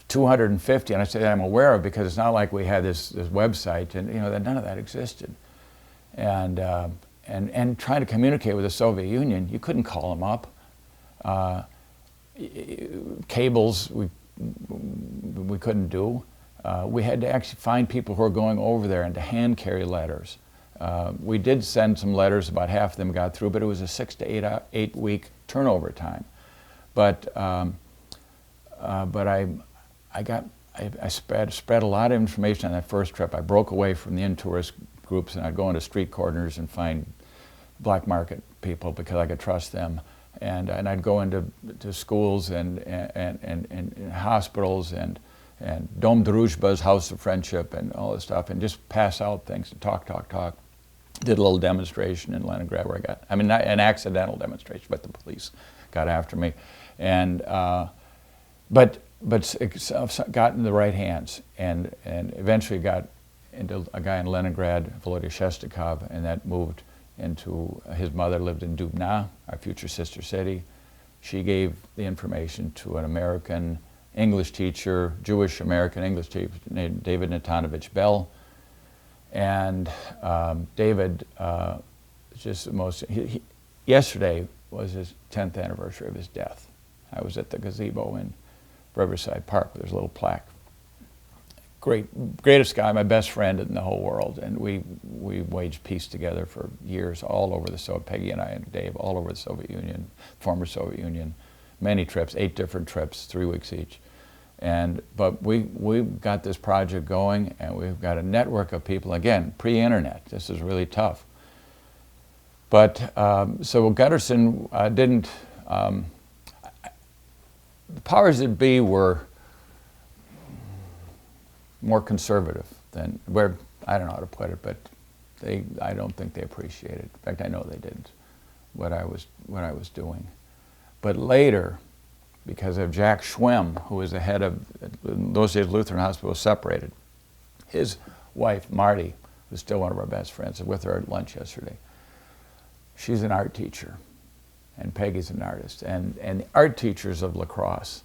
250, and I say that I'm aware of because it's not like we had this website, and that none of that existed. And trying to communicate with the Soviet Union, you couldn't call them up. Cables we couldn't do. We had to actually find people who were going over there and to hand carry letters. We did send some letters, about half of them got through, but it was a 6 to 8 week turnover time. But I spread a lot of information on that first trip. I broke away from the in-tourist groups, and I'd go into street corners and find black market people because I could trust them. And I'd go into schools and hospitals and Dom Druzhba's House of Friendship and all this stuff, and just pass out things and talk. Did a little demonstration in Leningrad where not an accidental demonstration, but the police got after me. And but it got in the right hands, and eventually got into a guy in Leningrad, Volodya Shestakov, and that moved into, his mother lived in Dubna, our future sister city. She gave the information to an American English teacher, Jewish American English teacher named David Natanovich Bell. And David, yesterday was his 10th anniversary of his death. I was at the gazebo in Riverside Park. There's a little plaque. Greatest guy, my best friend in the whole world, and we waged peace together for years all over Peggy and I and Dave, all over the Soviet Union, former Soviet Union, many trips, 8 different trips, 3 weeks each. But we got this project going, and we've got a network of people, again, pre-internet. This is really tough. But so Gunderson didn't, the powers that be were more conservative than, I don't know how to put it, but I don't think they appreciated. In fact, I know they didn't, what I was doing. But later, because of Jack Schwemm, who was the head of, in those days Lutheran Hospital was separated, his wife, Marty, who's still one of our best friends, was with her at lunch yesterday. She's an art teacher, and Peggy's an artist. And the art teachers of La Crosse,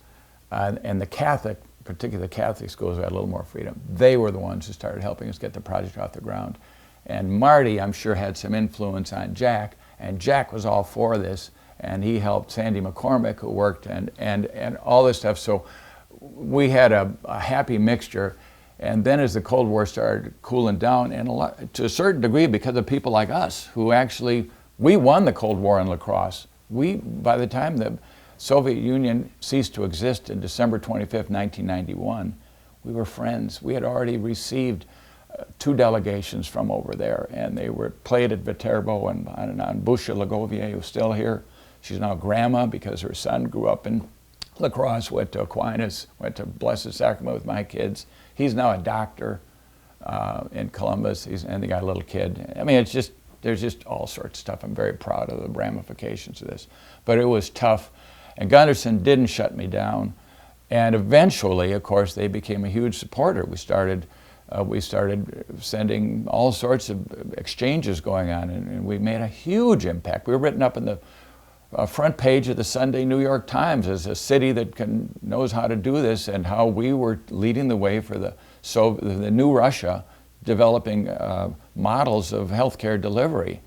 and the Catholic, particularly the Catholic schools who had a little more freedom, they were the ones who started helping us get the project off the ground. And Marty, I'm sure, had some influence on Jack, and Jack was all for this, and he helped Sandy McCormick, who worked, and all this stuff. So we had a happy mixture. And then as the Cold War started cooling down, and to a certain degree because of people like us, who actually, we won the Cold War in La Crosse. By the time the Soviet Union ceased to exist in December 25th, 1991, we were friends. We had already received 2 delegations from over there, and they were played at Viterbo and on and on. Busha Lagovier, who's still here. She's now grandma because her son grew up in La Crosse, went to Aquinas, went to Blessed Sacrament with my kids. He's now a doctor. in Columbus. And they got a little kid. I mean, there's just all sorts of stuff. I'm very proud of the ramifications of this. But it was tough. And Gunderson didn't shut me down. And eventually, of course, they became a huge supporter. We started sending all sorts of exchanges going on, and we made a huge impact. We were written up in the front page of the Sunday New York Times as a city that knows how to do this, and how we were leading the way for the new Russia, developing models of healthcare delivery,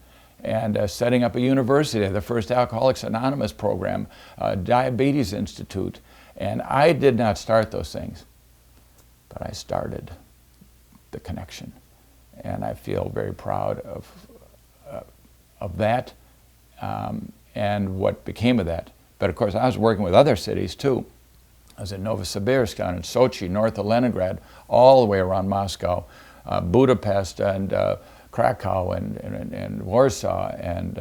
and setting up a university, the first Alcoholics Anonymous program, Diabetes Institute. And I did not start those things, but I started the connection. And I feel very proud of that and what became of that. But of course, I was working with other cities too. I was in Novosibirsk, down in Sochi, north of Leningrad, all the way around Moscow, Budapest and Krakow and Warsaw and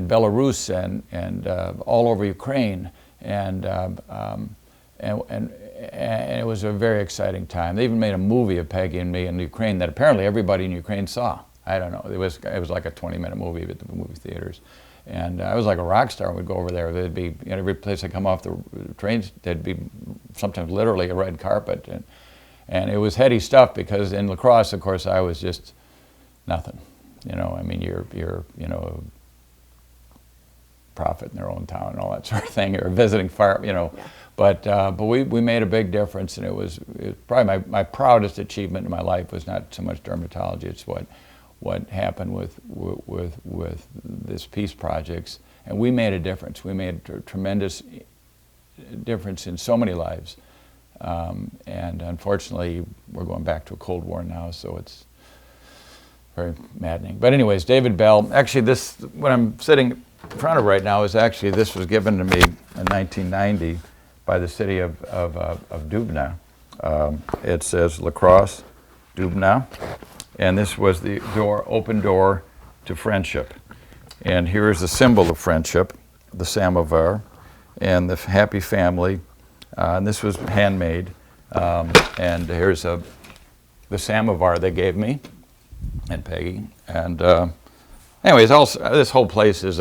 Belarus and all over Ukraine. And it was a very exciting time. They even made a movie of Peggy and me in Ukraine that apparently everybody in Ukraine saw. I don't know. It was like a 20-minute movie at the movie theaters. And I was like a rock star when we'd go over there. There'd be, every place I come off the trains, there'd be sometimes literally a red carpet. And it was heady stuff, because in lacrosse, of course, I was just nothing. I mean, you're a prophet in their own town and all that sort of thing, or visiting fire, Yeah. But we made a big difference, and it was probably my proudest achievement in my life was not so much dermatology. It's what happened with this peace projects, and we made a difference. We made a tremendous difference in so many lives, and unfortunately, we're going back to a Cold War now, so it's very maddening. But anyways, David Bell. Actually, what I'm sitting in front of right now is actually, this was given to me in 1990 by the city of Dubna. It says Lacrosse, Dubna. And this was the open door to friendship. And here is the symbol of friendship, the samovar, and the happy family. And this was handmade. And here's the samovar they gave me and Peggy. And anyways, this whole place is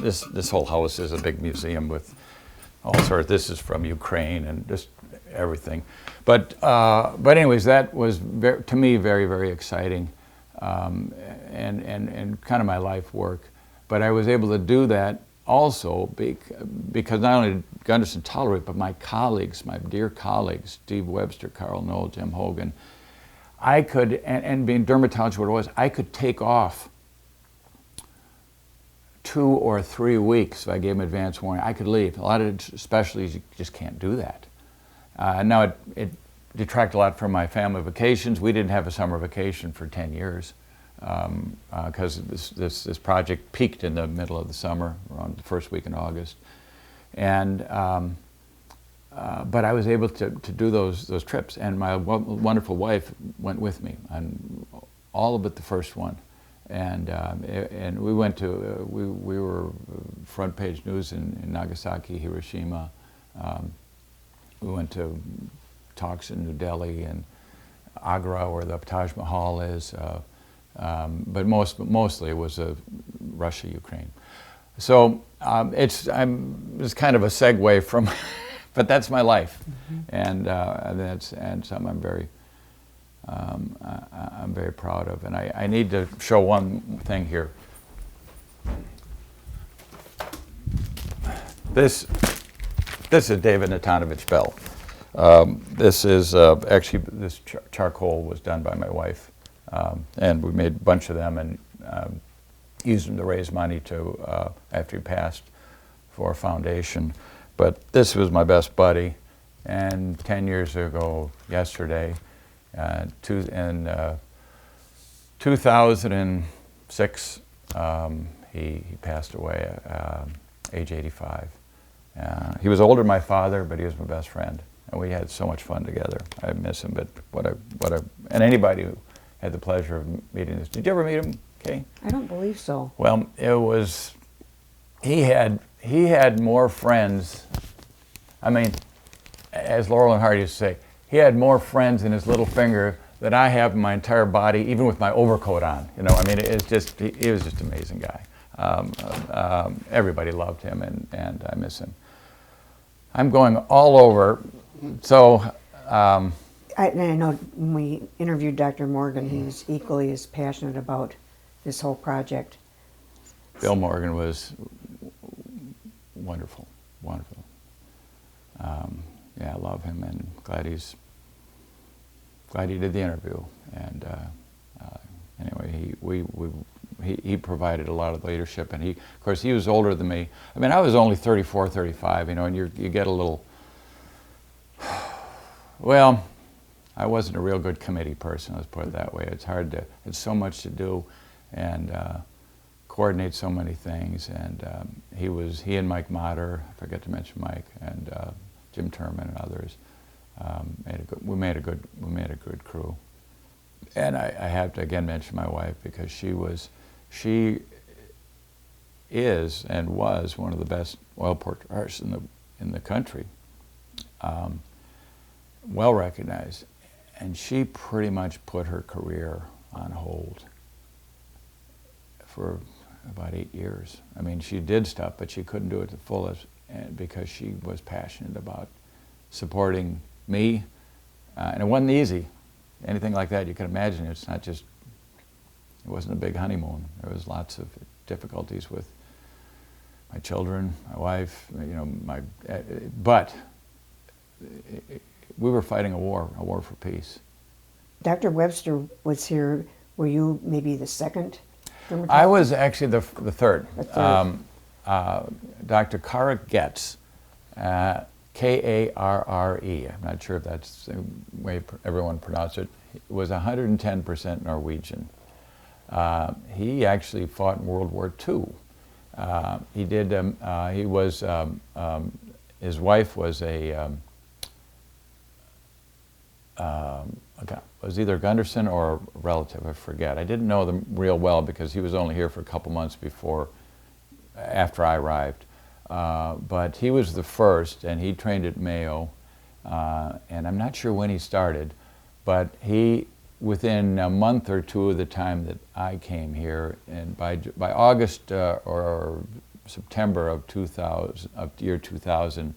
this whole house is a big museum with all sorts. This is from Ukraine and just everything. But anyways, that was to me very, very exciting, and kind of my life work. But I was able to do that also because not only did Gunderson tolerate, but my colleagues, my dear colleagues, Steve Webster, Carl Knoll, Jim Hogan, I could, and being dermatology what it was, I could take off 2 or 3 weeks if I gave them advance warning. I could leave. A lot of specialties, you just can't do that. Now it detracted a lot from my family vacations. We didn't have a summer vacation for 10 years because this project peaked in the middle of the summer, around the first week in August. And but I was able to do those trips, and my wonderful wife went with me on all but the first one. And we went to we were front page news in Nagasaki, Hiroshima. We went to talks in New Delhi and Agra, where the Taj Mahal is. But mostly it was Russia, Ukraine. So it's kind of a segue from, but that's my life, and something I'm very proud of. And I need to show one thing here. This is David Natanovich Bell. This is actually, this charcoal was done by my wife, and we made a bunch of them and used them to raise money to after he passed for a foundation. But this was my best buddy, and 10 years ago yesterday, in 2006, he passed away, age 85. He was older than my father, but he was my best friend, and we had so much fun together. I miss him, but and anybody who had the pleasure of meeting this. Did you ever meet him, Kay? I don't believe so. Well, he had more friends. I mean, as Laurel and Hardy used to say, he had more friends in his little finger that I have in my entire body, even with my overcoat on. You know, I mean, it's just, he was just an amazing guy. Everybody loved him, and I miss him. I'm going all over, so. I know when we interviewed Dr. Morgan, he was equally as passionate about this whole project. Bill Morgan was wonderful, wonderful. Yeah, I love him, and glad he did the interview. And anyway, he provided a lot of leadership, and of course, he was older than me. I mean, I was only 34, 35, you know, and you get a little, well, I wasn't a real good committee person, let's put it that way. It's so much to do, and coordinate so many things. And he and Mike Motter, I forget to mention Mike, and Jim Turman and others, we made a good crew. And I have to again mention my wife, because she is and was one of the best oil portraitors in the country, well recognized. And she pretty much put her career on hold for about 8 years. I mean, she did stuff, but she couldn't do it to the fullest, because she was passionate about supporting me. And it wasn't easy. Anything like that, you can imagine, it wasn't a big honeymoon. There was lots of difficulties with my children, my wife, you know, but we were fighting a war for peace. Dr. Webster was here. Were you maybe the second dermatologist? I was actually the third. The third. Dr. Kara Getz, K-A-R-R-E. I'm not sure if that's the way everyone pronounced it. He was 110% Norwegian. He actually fought in World War II. He did. He was. His wife was was either Gunderson or a relative, I forget. I didn't know them real well, because he was only here for a couple months after I arrived. But he was the first, and he trained at Mayo, and I'm not sure when he started, but within a month or two of the time that I came here, and by August or September of year 2000,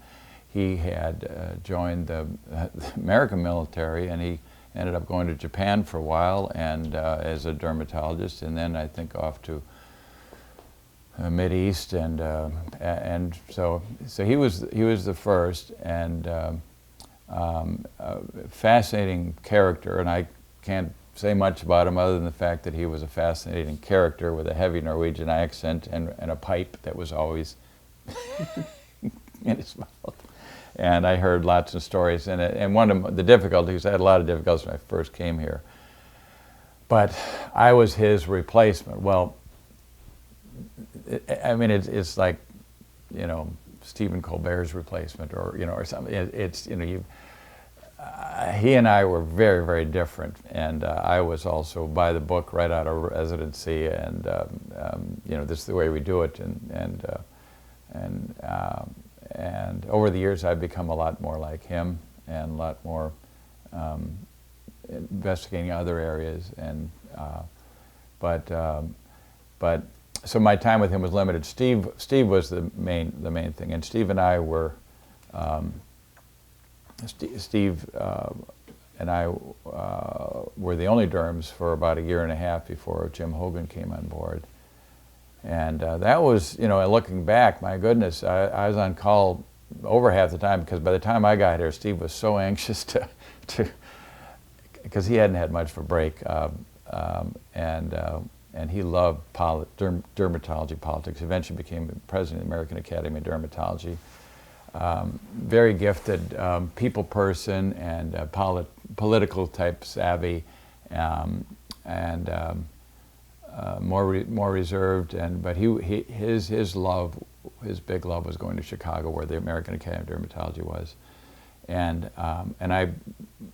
he had joined the American military, and he ended up going to Japan for a while, and as a dermatologist, and then I think off to Mideast, and so he was the first, and fascinating character, and I can't say much about him other than the fact that he was a fascinating character with a heavy Norwegian accent and a pipe that was always in his mouth. And I heard lots of stories, and one of the difficulties, I had a lot of difficulties when I first came here, but I was his replacement. Well, I mean, it's like, you know, Stephen Colbert's replacement, or, you know, or something. It's, you know, he and I were very, very different, and I was also by the book right out of residency, and you know, this is the way we do it, and over the years I've become a lot more like him, and a lot more investigating other areas, and but so my time with him was limited. Steve was the main thing, and Steve and I were Steve and I were the only derms for about a year and a half before Jim Hogan came on board. And that was, you know, looking back, my goodness, I was on call over half the time, because by the time I got here, Steve was so anxious to because he hadn't had much of a break, and he loved dermatology, politics. Eventually became president of the American Academy of Dermatology. Very gifted people person, and political type savvy, and more reserved. But his big love was going to Chicago, where the American Academy of Dermatology was, and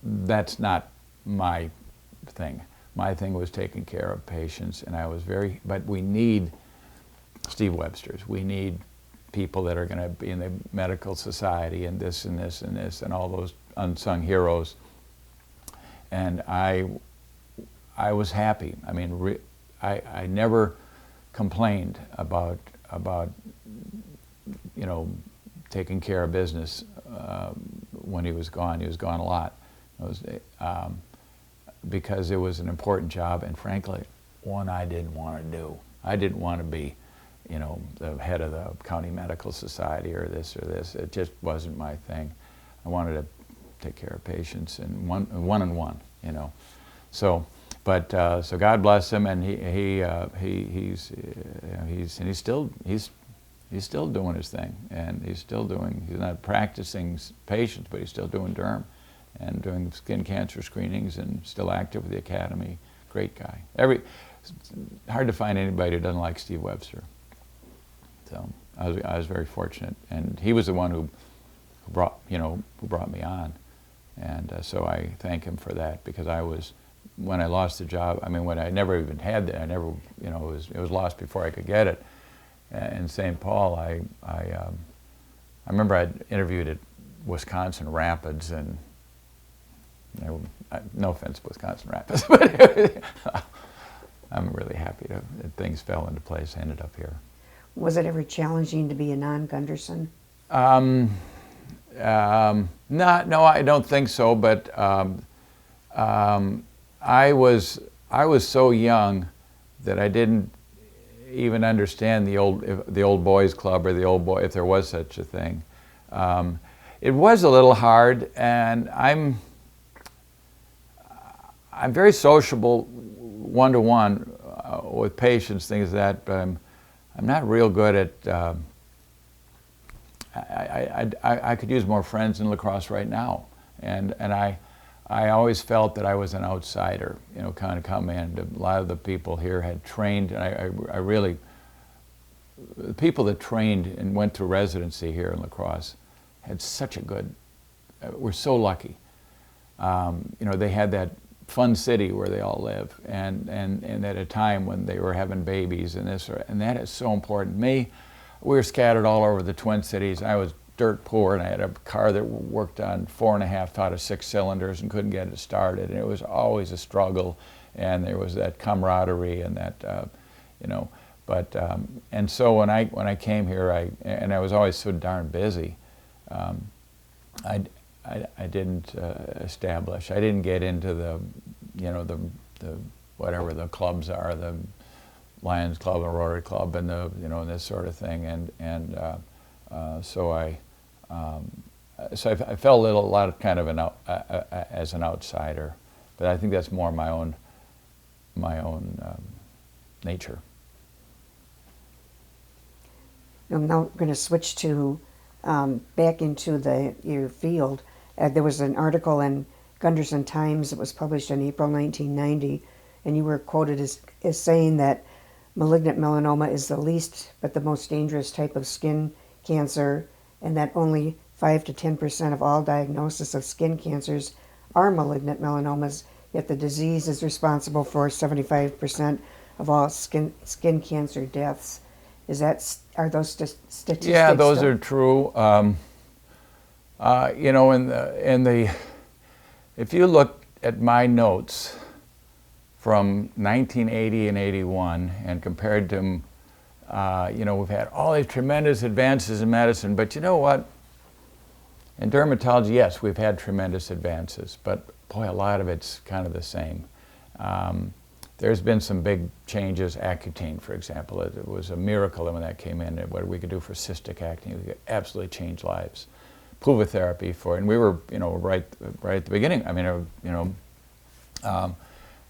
that's not my thing. My thing was taking care of patients, and but we need Steve Websters. We need people that are going to be in the medical society, and this and this and this, and all those unsung heroes. and I was happy. I mean, I never complained about you know, taking care of business when he was gone. He was gone a lot. It was, because it was an important job, and frankly, one I didn't want to do. I didn't want to be, you know, the head of the county medical society or this or this. It just wasn't my thing. I wanted to take care of patients and one, you know. So, but so God bless him, and he's still doing his thing, and he's not practicing patients, but he's still doing derm and doing skin cancer screenings and still active with the academy. Great guy. Hard to find anybody who doesn't like Steve Webster. So I was very fortunate, and he was the one who brought me on, and so I thank him for that, because when I lost the job, I mean, when I never even had that, it was lost before I could get it. In St. Paul, I remember I'd interviewed at Wisconsin Rapids, and no offense to Wisconsin Rapids, but I'm really happy that things fell into place, ended up here. Was it ever challenging to be a non-Gunderson? No, I don't think so, but I was so young that I didn't even understand the old boys club, or the old boy, if there was such a thing. It was a little hard, and I'm very sociable one-to-one with patients, things like that, but I'm not real good at, I could use more friends in lacrosse right now, and I always felt that I was an outsider, you know, kind of come in. A lot of the people here had trained, and I really, the people that trained and went through residency here in lacrosse had such a good, we're so lucky. You know, they had that fun city where they all live, and at a time when they were having babies and this, and that is so important. We were scattered all over the Twin Cities. I was dirt poor, and I had a car that worked on 4.5 out of 6 cylinders and couldn't get it started, and it was always a struggle, and there was that camaraderie and that, you know, but, and so when I came here, I was always so darn busy, I didn't establish. I didn't get into the, you know, the whatever the clubs are, the Lions Club and Rotary Club, and the, you know, and this sort of thing, and so I felt a lot of kind of as an outsider, but I think that's more my own nature. I'm now going to switch to back into your field. There was an article in Gunderson Times that was published in April 1990, and you were quoted as saying that malignant melanoma is the least but the most dangerous type of skin cancer, and that only 5 to 10% of all diagnoses of skin cancers are malignant melanomas, yet the disease is responsible for 75% of all skin cancer deaths. Are those statistics? Yeah, those are true. You know, if you look at my notes from 1980 and 81 and compared to, you know, we've had all these tremendous advances in medicine, but you know what? In dermatology, yes, we've had tremendous advances, but boy, a lot of it's kind of the same. There's been some big changes. Accutane, for example, it was a miracle when that came in, and what we could do for cystic acne. We could absolutely change lives. Puva therapy and we were, you know, right at the beginning. I mean, you know,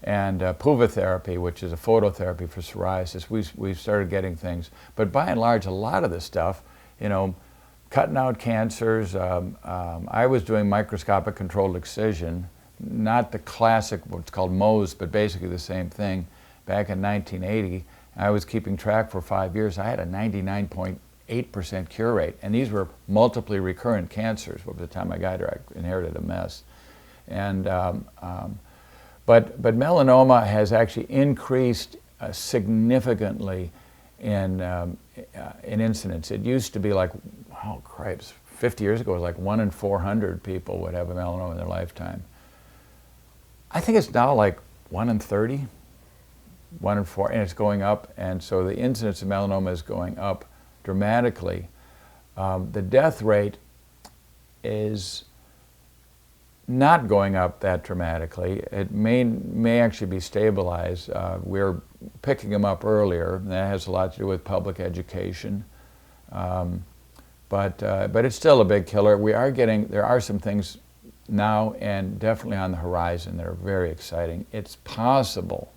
and Puva therapy, which is a phototherapy for psoriasis, we started getting things. But by and large, a lot of the stuff, you know, cutting out cancers. I was doing microscopic controlled excision, not the classic, what's called Mohs, but basically the same thing. Back in 1980, I was keeping track for 5 years. I had a 99.8% cure rate, and these were multiply recurrent cancers. By the time I got here, I inherited a mess. And but melanoma has actually increased significantly in incidence. It used to be like, oh cripes, 50 years ago it was like 1 in 400 people would have a melanoma in their lifetime. I think it's now like 1 in 30, 1 in 4, and it's going up. And so the incidence of melanoma is going up dramatically. The death rate is not going up that dramatically. It may actually be stabilized. We're picking them up earlier, and that has a lot to do with public education. But it's still a big killer. There are some things now and definitely on the horizon that are very exciting. It's possible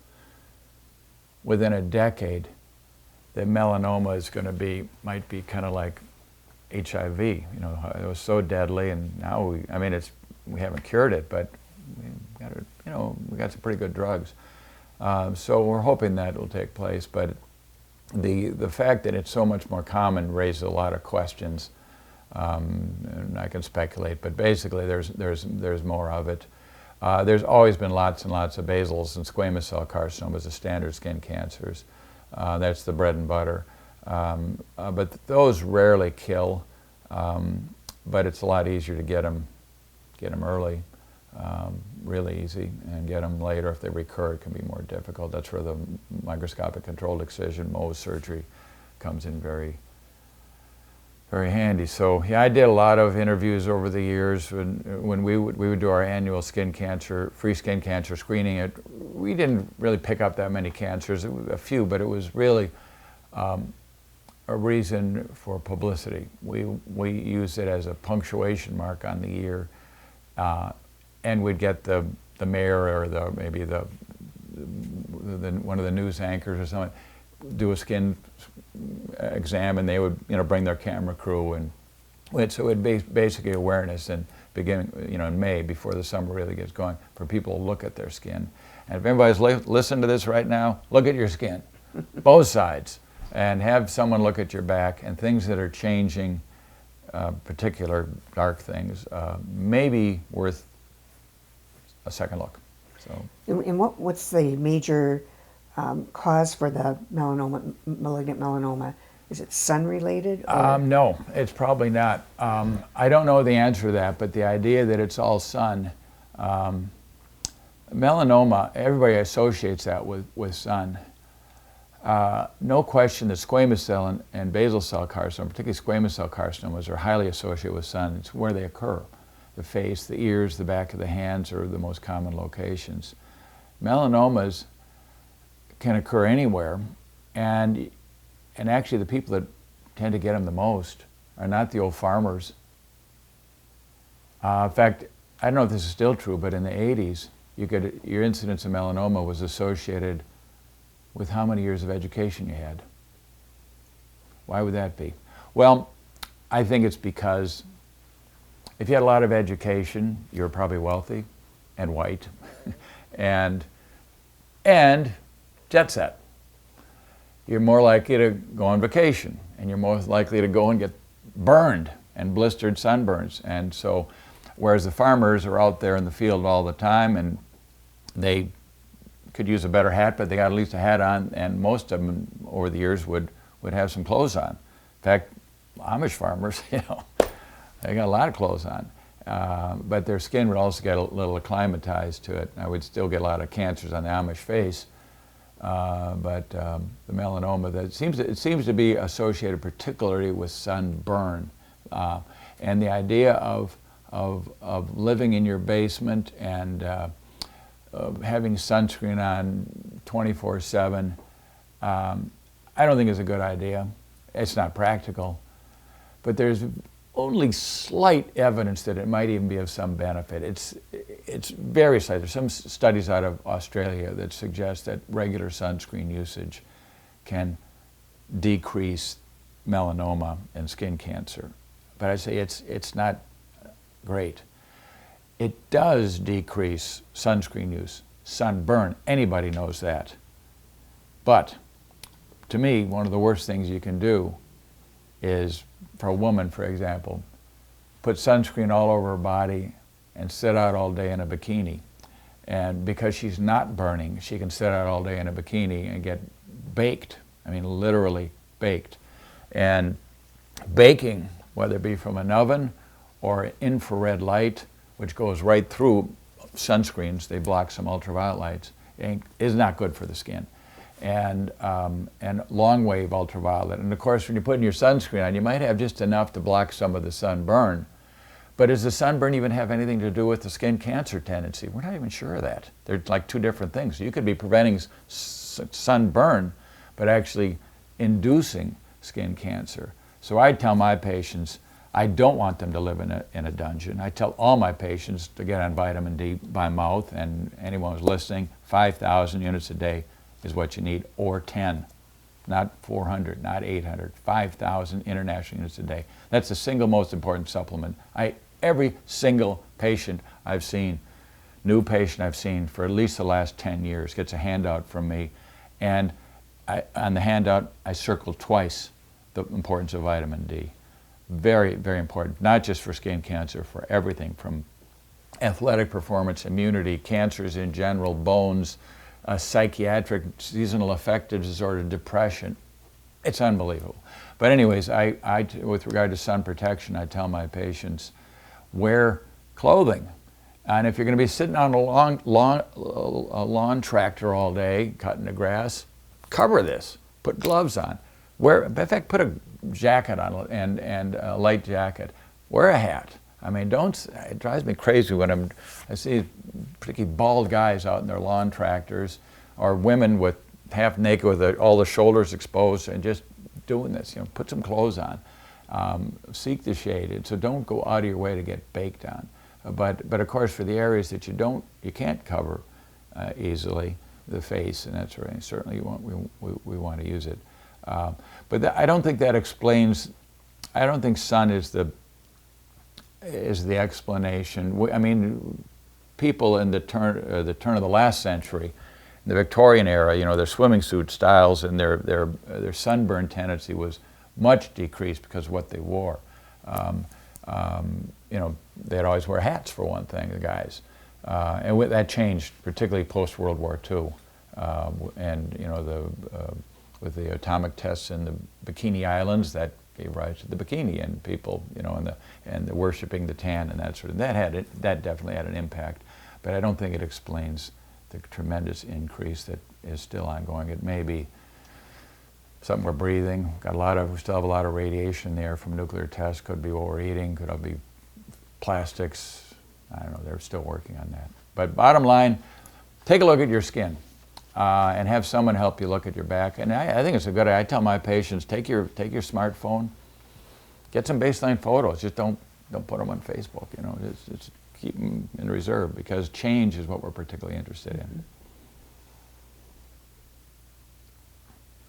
within a decade that melanoma is going to might be kind of like HIV. You know, it was so deadly, and now we haven't cured it, but we got some pretty good drugs. So we're hoping that will take place. But the fact that it's so much more common raises a lot of questions. And I can speculate, but basically there's more of it. There's always been lots and lots of basals and squamous cell carcinomas as standard skin cancers. That's the bread and butter. But those rarely kill, but it's a lot easier to get them early, really easy, and get them later. If they recur, it can be more difficult. That's where the microscopic controlled excision, Mohs surgery, comes in very, very handy. So yeah, I did a lot of interviews over the years when we would do our annual free skin cancer screening. We didn't really pick up that many cancers, a few, but it was really a reason for publicity. We used it as a punctuation mark on the year, and we'd get the mayor or maybe one of the news anchors or something do a skin exam, and they would bring their camera crew, and so it'd be basically awareness and beginning in May before the summer really gets going for people to look at their skin. And if anybody's listening to this right now, look at your skin, both sides, and have someone look at your back and things that are changing, particular dark things, may be worth a second look. So. And what's the major cause for the malignant melanoma? Is it sun-related? No, it's probably not. I don't know the answer to that, but the idea that it's all sun, melanoma, everybody associates that with sun. No question that squamous cell and basal cell carcinoma, particularly squamous cell carcinomas, are highly associated with sun. It's where they occur. The face, the ears, the back of the hands are the most common locations. Melanomas can occur anywhere, and actually the people that tend to get them the most are not the old farmers. In fact, I don't know if this is still true, but in the 80s, your incidence of melanoma was associated with how many years of education you had. Why would that be? Well, I think it's because if you had a lot of education, you were probably wealthy and white and jet set. You're more likely to go on vacation, and you're more likely to go and get burned and blistered sunburns. And so, whereas the farmers are out there in the field all the time, and they could use a better hat, but they got at least a hat on, and most of them over the years would have some clothes on. In fact, Amish farmers, they got a lot of clothes on. But their skin would also get a little acclimatized to it. I would still get a lot of cancers on the Amish face, but the melanoma, it seems to be associated particularly with sunburn. And the idea of living in your basement and having sunscreen on 24/7, I don't think is a good idea. It's not practical. But there's only slight evidence that it might even be of some benefit. It's very slight. There's some studies out of Australia that suggest that regular sunscreen usage can decrease melanoma and skin cancer. But I say it's not great. It does decrease sunscreen use, sunburn. Anybody knows that. But to me, one of the worst things you can do is, for a woman, for example, put sunscreen all over her body and sit out all day in a bikini. And because she's not burning, she can sit out all day in a bikini and get baked. I mean, literally baked. And baking, whether it be from an oven or infrared light, which goes right through sunscreens, they block some ultraviolet lights, is not good for the skin. And long wave ultraviolet. And of course, when you're putting your sunscreen on, you might have just enough to block some of the sunburn. But does the sunburn even have anything to do with the skin cancer tendency? We're not even sure of that. They're like two different things. You could be preventing sunburn, but actually inducing skin cancer. So I tell my patients, I don't want them to live in a dungeon. I tell all my patients to get on vitamin D by mouth, and anyone who's listening, 5,000 units a day is what you need, or 10. Not 400, not 800, 5,000 international units a day. That's the single most important supplement. Every single patient I've seen, new patient I've seen for at least the last 10 years gets a handout from me. And on the handout, I circle twice the importance of vitamin D. Very, very important, not just for skin cancer, for everything from athletic performance, immunity, cancers in general, bones, psychiatric, seasonal affective disorder, depression. It's unbelievable. But anyways, with regard to sun protection, I tell my patients, wear clothing. And if you're going to be sitting on a lawn tractor all day, cutting the grass, cover this. Put gloves on. In fact, put a jacket on and a light jacket. Wear a hat. I mean, it drives me crazy when I see particularly bald guys out in their lawn tractors, or women with half naked with all the shoulders exposed and just doing this. Put some clothes on. Seek the shade. So don't go out of your way to get baked on. But of course, for the areas that you can't cover easily, the face and that sort of thing, certainly we want to use it. But I don't think that explains. I don't think sun is the explanation. I mean, people in the turn of the last century, in the Victorian era, their swimming suit styles and their sunburn tendency was much decreased because of what they wore. They'd always wear hats for one thing, the guys, and that changed, particularly post World War II, with the atomic tests in the Bikini Islands, that gave rise to the bikini, and people, and the worshiping the tan and that sort of. That definitely had an impact, but I don't think it explains the tremendous increase that is still ongoing. It may be something we're breathing. We still have a lot of radiation there from nuclear tests. Could be what we're eating. Could be plastics. I don't know. They're still working on that. But bottom line, take a look at your skin and have someone help you look at your back. And I think it's a good idea. I tell my patients, take your smartphone, get some baseline photos. Just don't put them on Facebook. Just keep them in reserve, because change is what we're particularly interested in.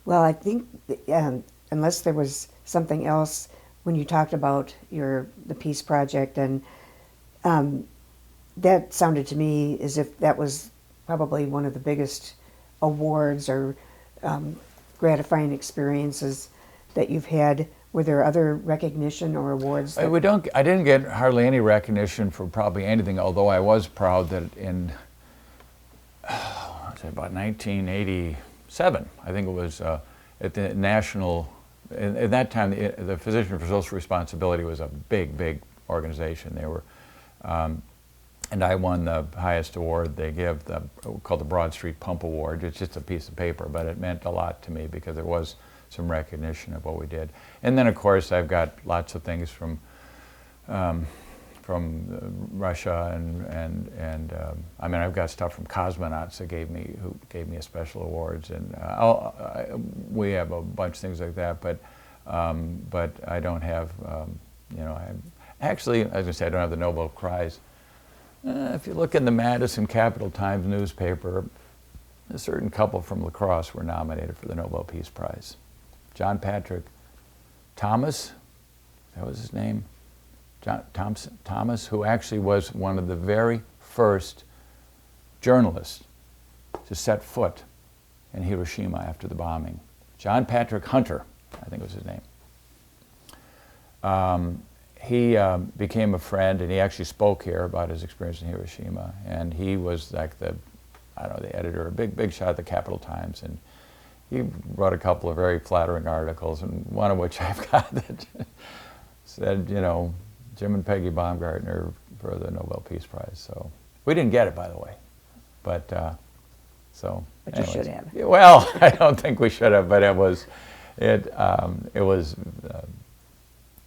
Well, I think unless there was something else when you talked about the Peace Project, and that sounded to me as if that was probably one of the biggest awards or gratifying experiences that you've had. Were there other recognition or awards? I didn't get hardly any recognition for probably anything, although I was proud that in about 1987, I think it was at the national. At that time, the Physician for Social Responsibility was a big organization. They were, and I won the highest award they give, called the Broad Street Pump Award. It's just a piece of paper, but it meant a lot to me because there was some recognition of what we did. And then, of course, I've got lots of things from Russia, and I mean, I've got stuff from cosmonauts that gave me a special awards, and we have a bunch of things like that. But I don't have, actually, as I say, I don't have the Nobel Prize. If you look in the Madison Capital Times newspaper, a certain couple from La Crosse were nominated for the Nobel Peace Prize. John Patrick Thomas, that was his name? Thomas, who actually was one of the very first journalists to set foot in Hiroshima after the bombing. John Patrick Hunter, I think was his name. He became a friend, and he actually spoke here about his experience in Hiroshima. And he was like the editor, a big shot at the Capital Times, and he wrote a couple of very flattering articles, and one of which I've got that said, Jim and Peggy Baumgaertner for the Nobel Peace Prize. So We didn't get it, by the way, but so. But you should anyways. have. Yeah, well, I don't think we should have, but it was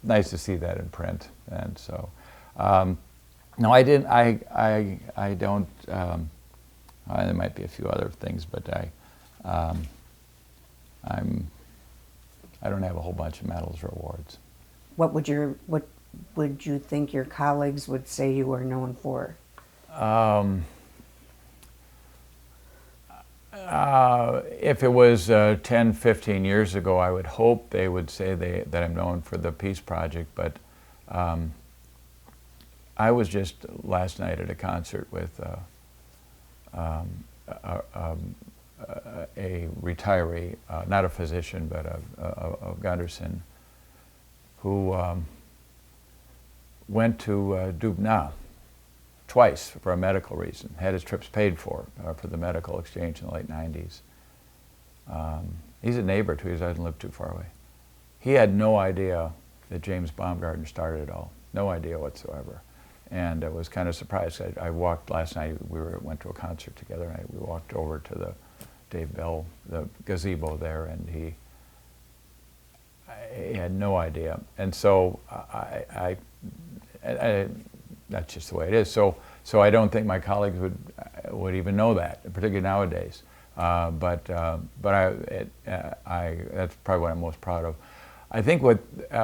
nice to see that in print, and so. No, I didn't. I don't. There might be a few other things, but I don't have a whole bunch of medals or awards. What would you think your colleagues would say you are known for? If it was 10, 15 years ago, I would hope they would say that I'm known for the Peace Project, but I was just last night at a concert with a retiree, not a physician, but of Gunderson, who went to Dubna twice for a medical reason, had his trips paid for the medical exchange in the late 90s. He's a neighbor too, he doesn't live too far away. He had no idea that James Baumgaertner started it all, no idea whatsoever. And I was kind of surprised. I walked last night, went to a concert together, and we walked over to the Dave Bell, the gazebo there, and he had no idea. And so I that's just the way it is. So I don't think my colleagues would even know that, particularly nowadays. But that's probably what I'm most proud of. I think what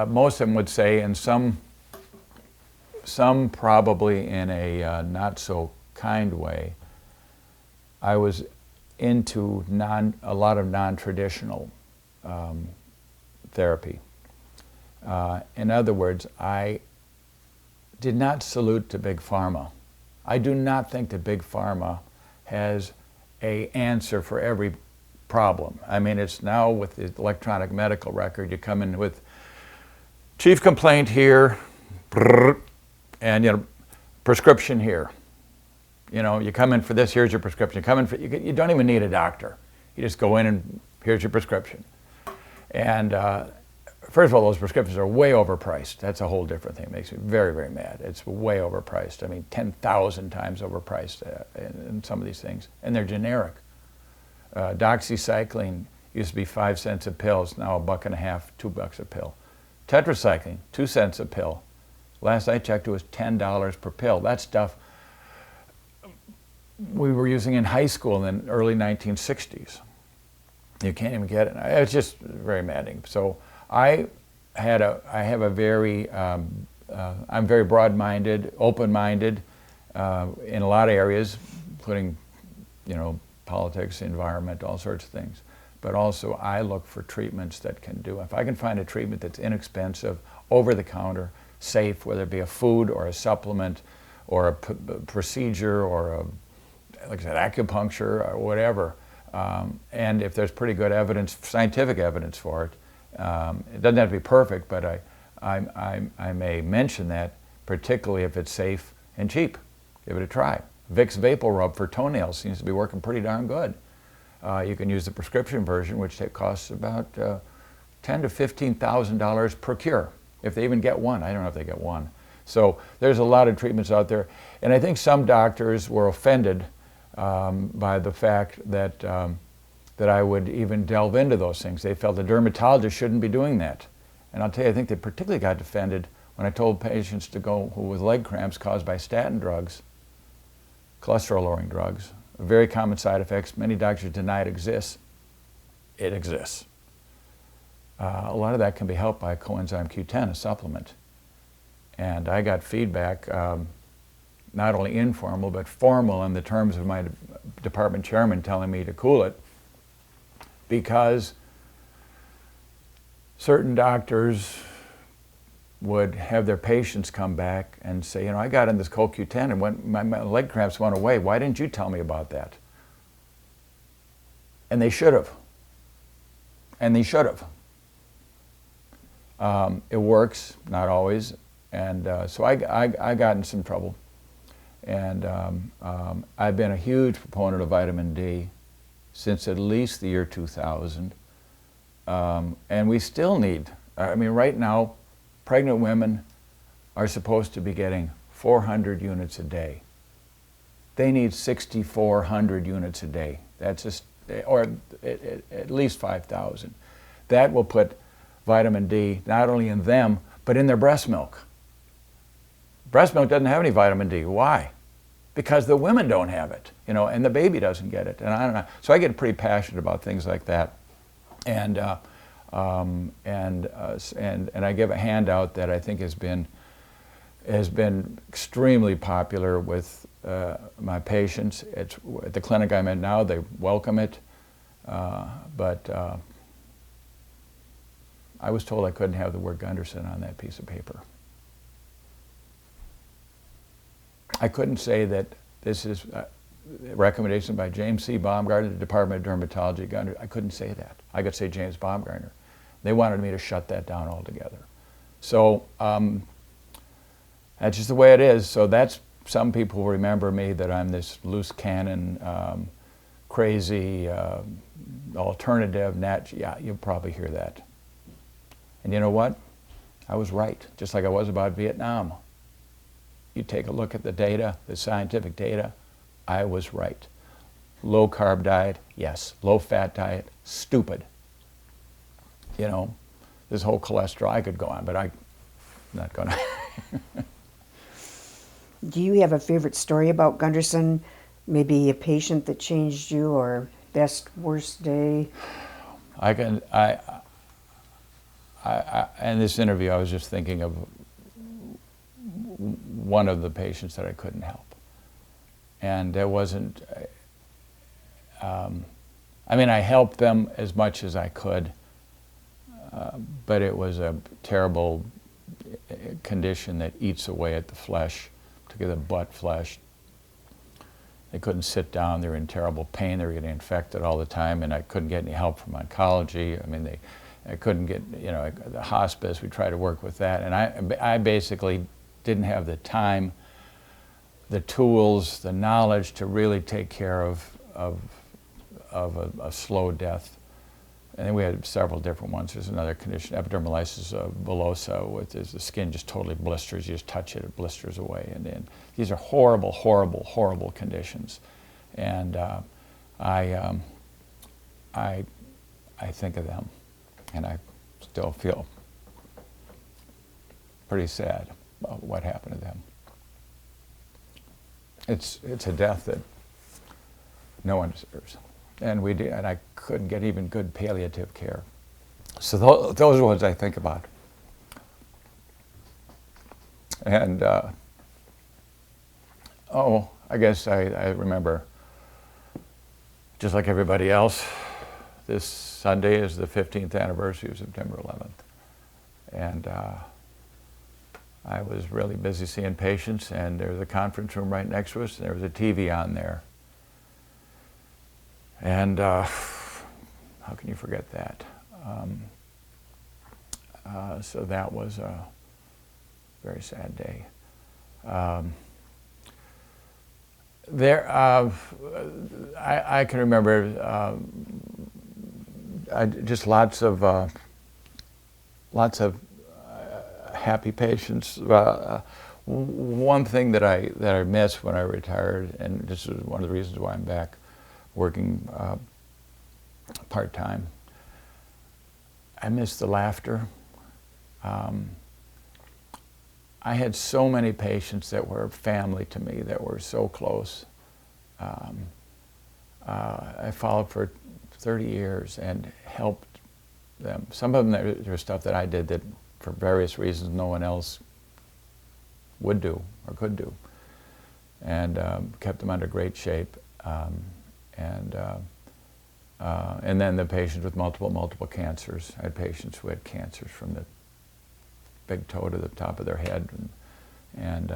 most of them would say, and some probably in a not so kind way, I was into a lot of non-traditional therapy. In other words, I did not salute to Big Pharma. I do not think that Big Pharma has an answer for every problem. I mean, it's now with the electronic medical record, you come in with chief complaint here, and prescription here. You come in for this, here's your prescription. You don't even need a doctor. You just go in and here's your prescription. And first of all, those prescriptions are way overpriced. That's a whole different thing. It makes me very, very mad. It's way overpriced. I mean, 10,000 times overpriced in some of these things. And they're generic. Doxycycline used to be 5 cents a pill. It's now $1.50, $2 a pill. Tetracycline, 2 cents a pill. Last I checked, it was $10 per pill. That stuff we were using in high school in the early 1960s. You can't even get it. It's just very maddening. So I have a very, I'm very broad-minded, open-minded in a lot of areas, including, politics, environment, all sorts of things. But also I look for treatments that can do, if I can find a treatment that's inexpensive, over-the-counter, safe, whether it be a food or a supplement or a procedure or like I said, acupuncture or whatever, and if there's pretty good evidence, scientific evidence for it, it doesn't have to be perfect, but I may mention that, particularly if it's safe and cheap. Give it a try. Vicks Vapor Rub for toenails seems to be working pretty darn good. You can use the prescription version, which costs about $10,000 to $15,000 per cure, if they even get one. I don't know if they get one. So there's a lot of treatments out there, and I think some doctors were offended by the fact that I would even delve into those things. They felt the dermatologist shouldn't be doing that. And I'll tell you, I think they particularly got offended when I told patients to go with leg cramps caused by statin drugs, cholesterol-lowering drugs, very common side effects. Many doctors deny it exists. It exists. A lot of that can be helped by coenzyme Q10, a supplement. And I got feedback, not only informal, but formal in the terms of my department chairman telling me to cool it, because certain doctors would have their patients come back and say, I got in this CoQ10 and my leg cramps went away. Why didn't you tell me about that? And they should have. And they should have. It works, not always. And so I got in some trouble. And I've been a huge proponent of vitamin D since at least the year 2000. And we still need, right now, pregnant women are supposed to be getting 400 units a day. they need 6,400 units a day. That's just, or at least 5,000. That will put vitamin D not only in them, but in their breast milk. Breast milk doesn't have any vitamin D. Why? Because the women don't have it, you know, and the baby doesn't get it. And I don't know. So I get pretty passionate about things like that. And I give a handout that I think has been extremely popular with my patients. It's at the clinic I'm at now. They welcome it, but I was told I couldn't have the word Gunderson on that piece of paper. I couldn't say that this is a recommendation by James C. Baumgaertner, the Department of Dermatology. I couldn't say that. I could say James Baumgaertner. They wanted me to shut that down altogether. So that's just the way it is. So that's, some people remember me that I'm this loose cannon, crazy, alternative, yeah, you'll probably hear that. And you know what? I was right, just like I was about Vietnam. You take a look at the data, the scientific data, I was right. Low carb diet, yes. Low fat diet, stupid. You know, this whole cholesterol, I could go on, but I'm not gonna. Do you have a favorite story about Gunderson? Maybe a patient that changed you, or best, worst day? In this interview, I was just thinking of one of the patients that I couldn't help. And there wasn't, I mean, I helped them as much as I could, but it was a terrible condition that eats away at the flesh, particularly the butt flesh. They couldn't sit down, they were in terrible pain, they were getting infected all the time, and I couldn't get any help from oncology. I mean, I couldn't get, you know, the hospice, we tried to work with that, and I basically didn't have the time, the tools, the knowledge to really take care of a slow death. And then we had several different ones. There's another condition, epidermolysis bullosa, which is the skin just totally blisters. You just touch it, it blisters away. And these are horrible, horrible, horrible conditions. And I think of them, and I still feel pretty sad about what happened to them. It's a death that no one deserves, and I couldn't get even good palliative care. So those are ones I think about. And I guess I remember, just like everybody else, this Sunday is the 15th anniversary of September 11th, and I was really busy seeing patients, and there was a conference room right next to us, and there was a TV on there. And how can you forget that? So that was a very sad day. I can remember just lots of happy patients. One thing that I missed when I retired, and this is one of the reasons why I'm back working part-time, I miss the laughter. I had so many patients that were family to me, that were so close. I followed for 30 years and helped them. Some of them, there was stuff that I did that for various reasons no one else would do or could do, and kept them under great shape. And then the patients with multiple cancers. I had patients who had cancers from the big toe to the top of their head, and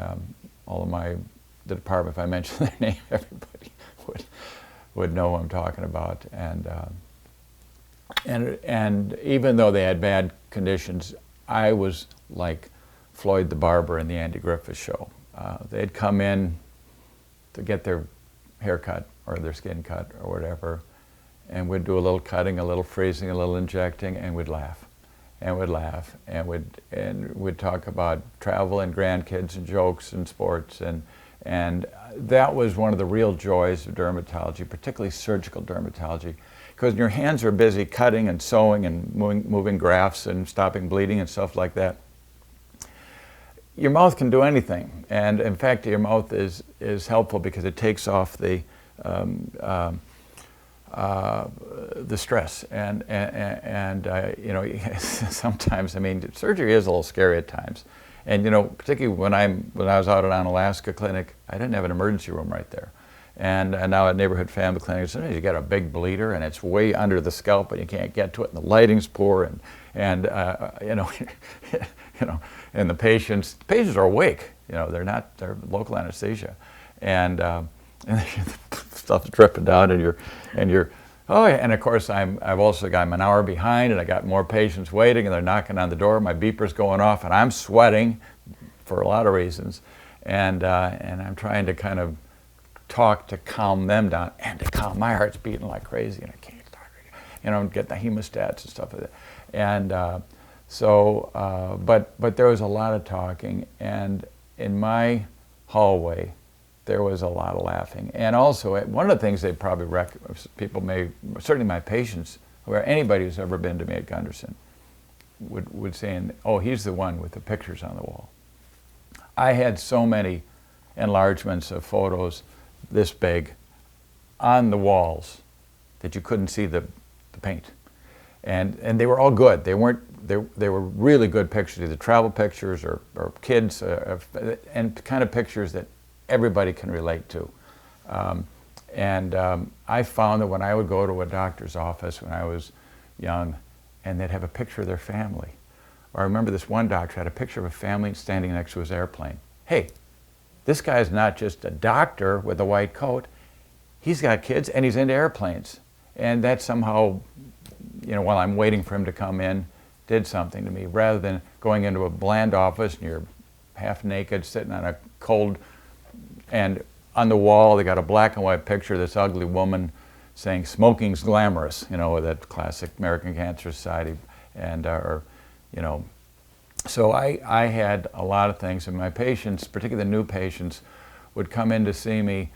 all of the department, if I mentioned their name, everybody would know what I'm talking about. And even though they had bad conditions, I was like Floyd the barber in the Andy Griffith Show. They'd come in to get their hair cut or their skin cut or whatever, and we'd do a little cutting, a little freezing, a little injecting, and we'd laugh. And we'd laugh, and we'd talk about travel and grandkids and jokes and sports, and And that was one of the real joys of dermatology, particularly surgical dermatology, because your hands are busy cutting and sewing and moving grafts and stopping bleeding and stuff like that. Your mouth can do anything, and in fact your mouth is helpful because it takes off the stress, and you know, sometimes, I mean, surgery is a little scary at times, and you know, particularly when I was out at Alaska Clinic, I didn't have an emergency room right there, and now at Neighborhood Family Clinic, sometimes you get a big bleeder and it's way under the scalp and you can't get to it, and the lighting's poor, and you know, you know, and the patients are awake, you know, they're local anesthesia, and stuff's dripping down, and you're oh yeah, and of course I'm an hour behind, and I got more patients waiting, and they're knocking on the door, my beeper's going off, and I'm sweating for a lot of reasons, and I'm trying to kind of talk to calm them down, and to calm my heart's beating like crazy, and I can't talk, you know, get the hemostats and stuff like that, and but there was a lot of talking, and in my hallway there was a lot of laughing. And also, one of the things they probably people may, certainly my patients, or anybody who's ever been to me at Gundersen, would say, oh, he's the one with the pictures on the wall. I had so many enlargements of photos this big on the walls that you couldn't see the paint. And they were all good. They were really good pictures, either travel pictures or kids, and kind of pictures that everybody can relate to. I found that when I would go to a doctor's office when I was young, and they'd have a picture of their family. Or I remember this one doctor had a picture of a family standing next to his airplane. Hey, this guy's not just a doctor with a white coat. He's got kids and he's into airplanes. And that somehow, you know, while I'm waiting for him to come in, did something to me, rather than going into a bland office and you're half naked sitting on a cold, and on the wall they got a black and white picture of this ugly woman saying smoking's glamorous, you know, that classic American Cancer Society, and you know, so I had a lot of things, and my patients, particularly the new patients, would come in to see me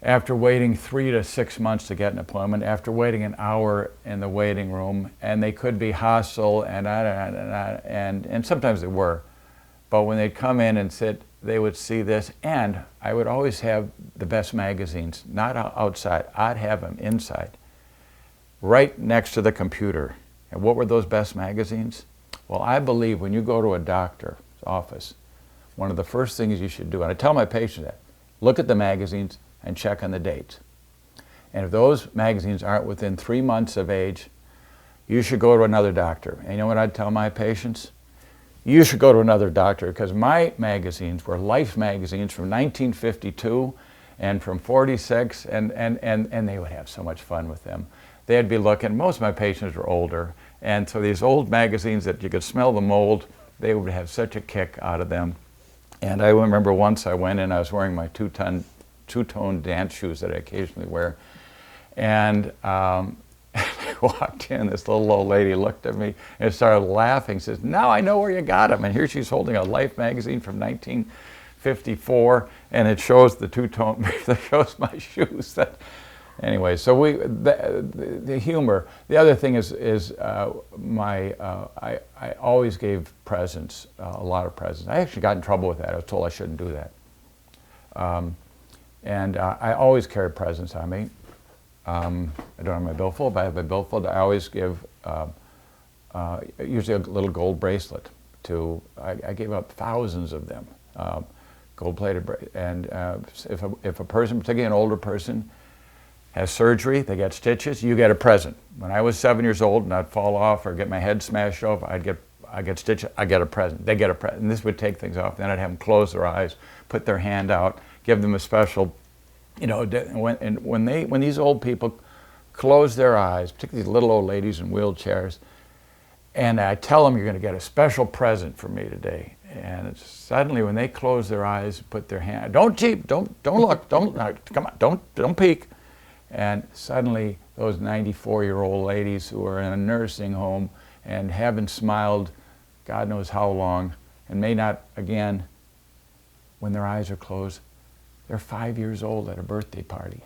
after waiting 3 to 6 months to get an appointment, after waiting an hour in the waiting room, and they could be hostile, and sometimes they were, but when they'd come in and sit, they would see this, and I would always have the best magazines, not outside, I'd have them inside, right next to the computer. And what were those best magazines? Well, I believe when you go to a doctor's office, one of the first things you should do, and I tell my patients that, look at the magazines and check on the dates. And if those magazines aren't within 3 months of age, you should go to another doctor. And you know what I'd tell my patients? You should go to another doctor, because my magazines were Life magazines from 1952 and from 46, and they would have so much fun with them. They'd be looking, most of my patients were older, and so these old magazines that you could smell the mold, they would have such a kick out of them. And I remember once I went in, I was wearing my two-tone dance shoes that I occasionally wear, and I walked in, this little old lady looked at me and started laughing, says, now I know where you got them. And here she's holding a Life magazine from 1954, and it shows the two-tone, it shows my shoes. Anyway, so the humor. The other thing is I always gave presents, a lot of presents. I actually got in trouble with that. I was told I shouldn't do that. I always carry presents on me. I don't have my billfold, but I have my billfold. I always give usually a little gold bracelet to, I gave up thousands of them, gold-plated, and if a person, particularly an older person, has surgery, they get stitches, you get a present. When I was 7 years old and I'd fall off or get my head smashed off, I'd get stitches, I get a present. They get a present, and this would take things off. Then I'd have them close their eyes, put their hand out, give them a special, you know, when these old people close their eyes, particularly little old ladies in wheelchairs, and I tell them, you're going to get a special present from me today. And it's suddenly when they close their eyes, put their hand, don't cheep, don't look, come on, don't peek. And suddenly those 94-year-old ladies who are in a nursing home and haven't smiled God knows how long, and may not again, when their eyes are closed, they're 5 years old at a birthday party.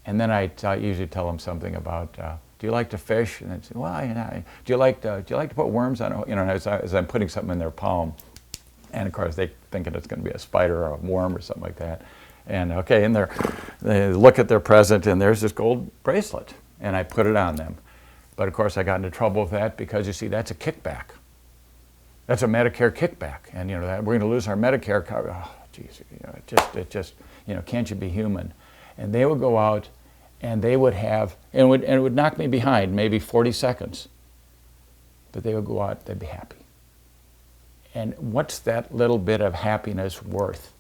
And then I usually tell them something about, do you like to fish? And they'd say, well, you know, do you like to put worms on, you know, as I'm putting something in their palm. And of course, they thinking it's going to be a spider or a worm or something like that. And okay, and they look at their present, and there's this gold bracelet, and I put it on them. But of course, I got into trouble with that because, you see, that's a kickback. That's a Medicare kickback, and you know that we're going to lose our Medicare coverage. Oh, geez, you know, it just, you know, can't you be human? And they would go out, and they would have, and it would knock me behind maybe 40 seconds. But they would go out, they'd be happy. And what's that little bit of happiness worth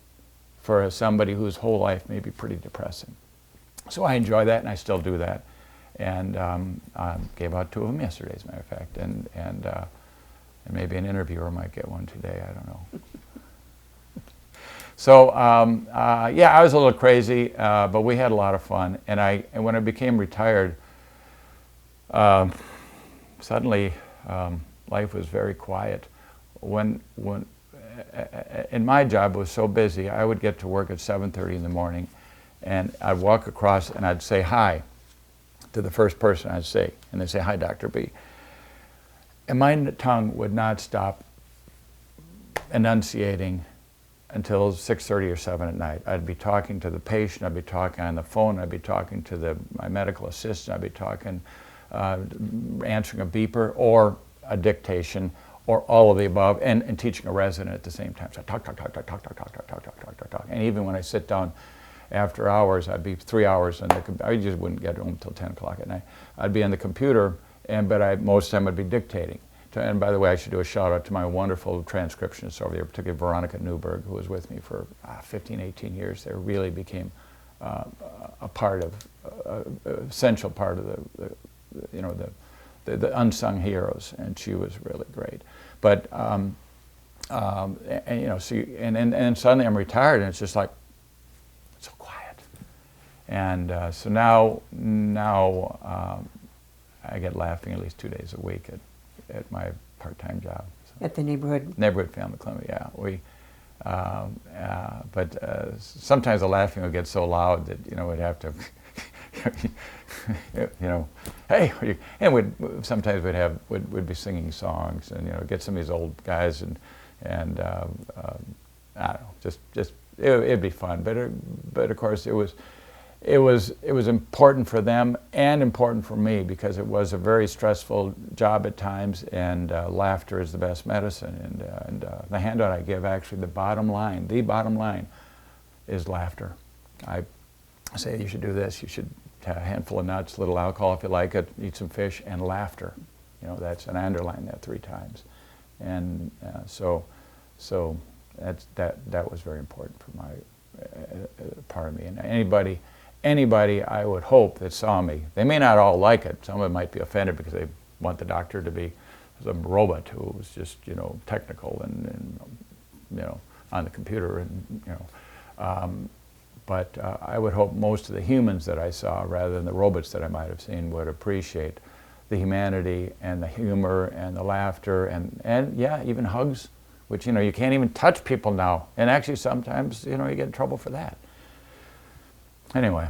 for somebody whose whole life may be pretty depressing? So I enjoy that, and I still do that. And I gave out 2 of them yesterday, as a matter of fact. And maybe an interviewer might get one today, I don't know. So yeah, I was a little crazy, but we had a lot of fun. And when I became retired, suddenly life was very quiet. And my job was so busy, I would get to work at 7:30 in the morning, and I'd walk across and I'd say hi to the first person I'd see, and they'd say, hi, Dr. B. And my tongue would not stop enunciating until 6:30 or 7 at night. I'd be talking to the patient, I'd be talking on the phone, I'd be talking to my medical assistant, I'd be talking, answering a beeper or a dictation, or all of the above, and teaching a resident at the same time. So I talk. And even when I sit down after hours, I'd be 3 hours on the computer. I just wouldn't get home until 10 o'clock at night. I'd be on the computer, but most of the time I'd be dictating. And by the way, I should do a shout out to my wonderful transcriptionists over there, particularly Veronica Newberg, who was with me for 15, 18 years. They really became a part of, essential part of the unsung heroes, and she was really great. But and you know, and suddenly I'm retired, and it's just like so quiet. And so now I get laughing at least 2 days a week at my part-time job. So. At the neighborhood Family Clinic, yeah. But sometimes the laughing would get so loud that we'd have to. Hey, and sometimes we'd be singing songs, and get some of these old guys and I don't know, just it'd be fun. But of course it was important for them and important for me, because it was a very stressful job at times, and laughter is the best medicine. And the handout I give, actually, the bottom line is laughter. I say you should do this. You should have a handful of nuts, a little alcohol if you like it, eat some fish, and laughter. And I underline that 3 times. And so that was very important for my part of me. And anybody I would hope that saw me, they may not all like it. Some of them might be offended because they want the doctor to be some robot who was just technical and on the computer but I would hope most of the humans that I saw, rather than the robots that I might have seen, would appreciate the humanity and the humor and the laughter and yeah, even hugs, which you can't even touch people now, and actually sometimes you get in trouble for that. Anyway,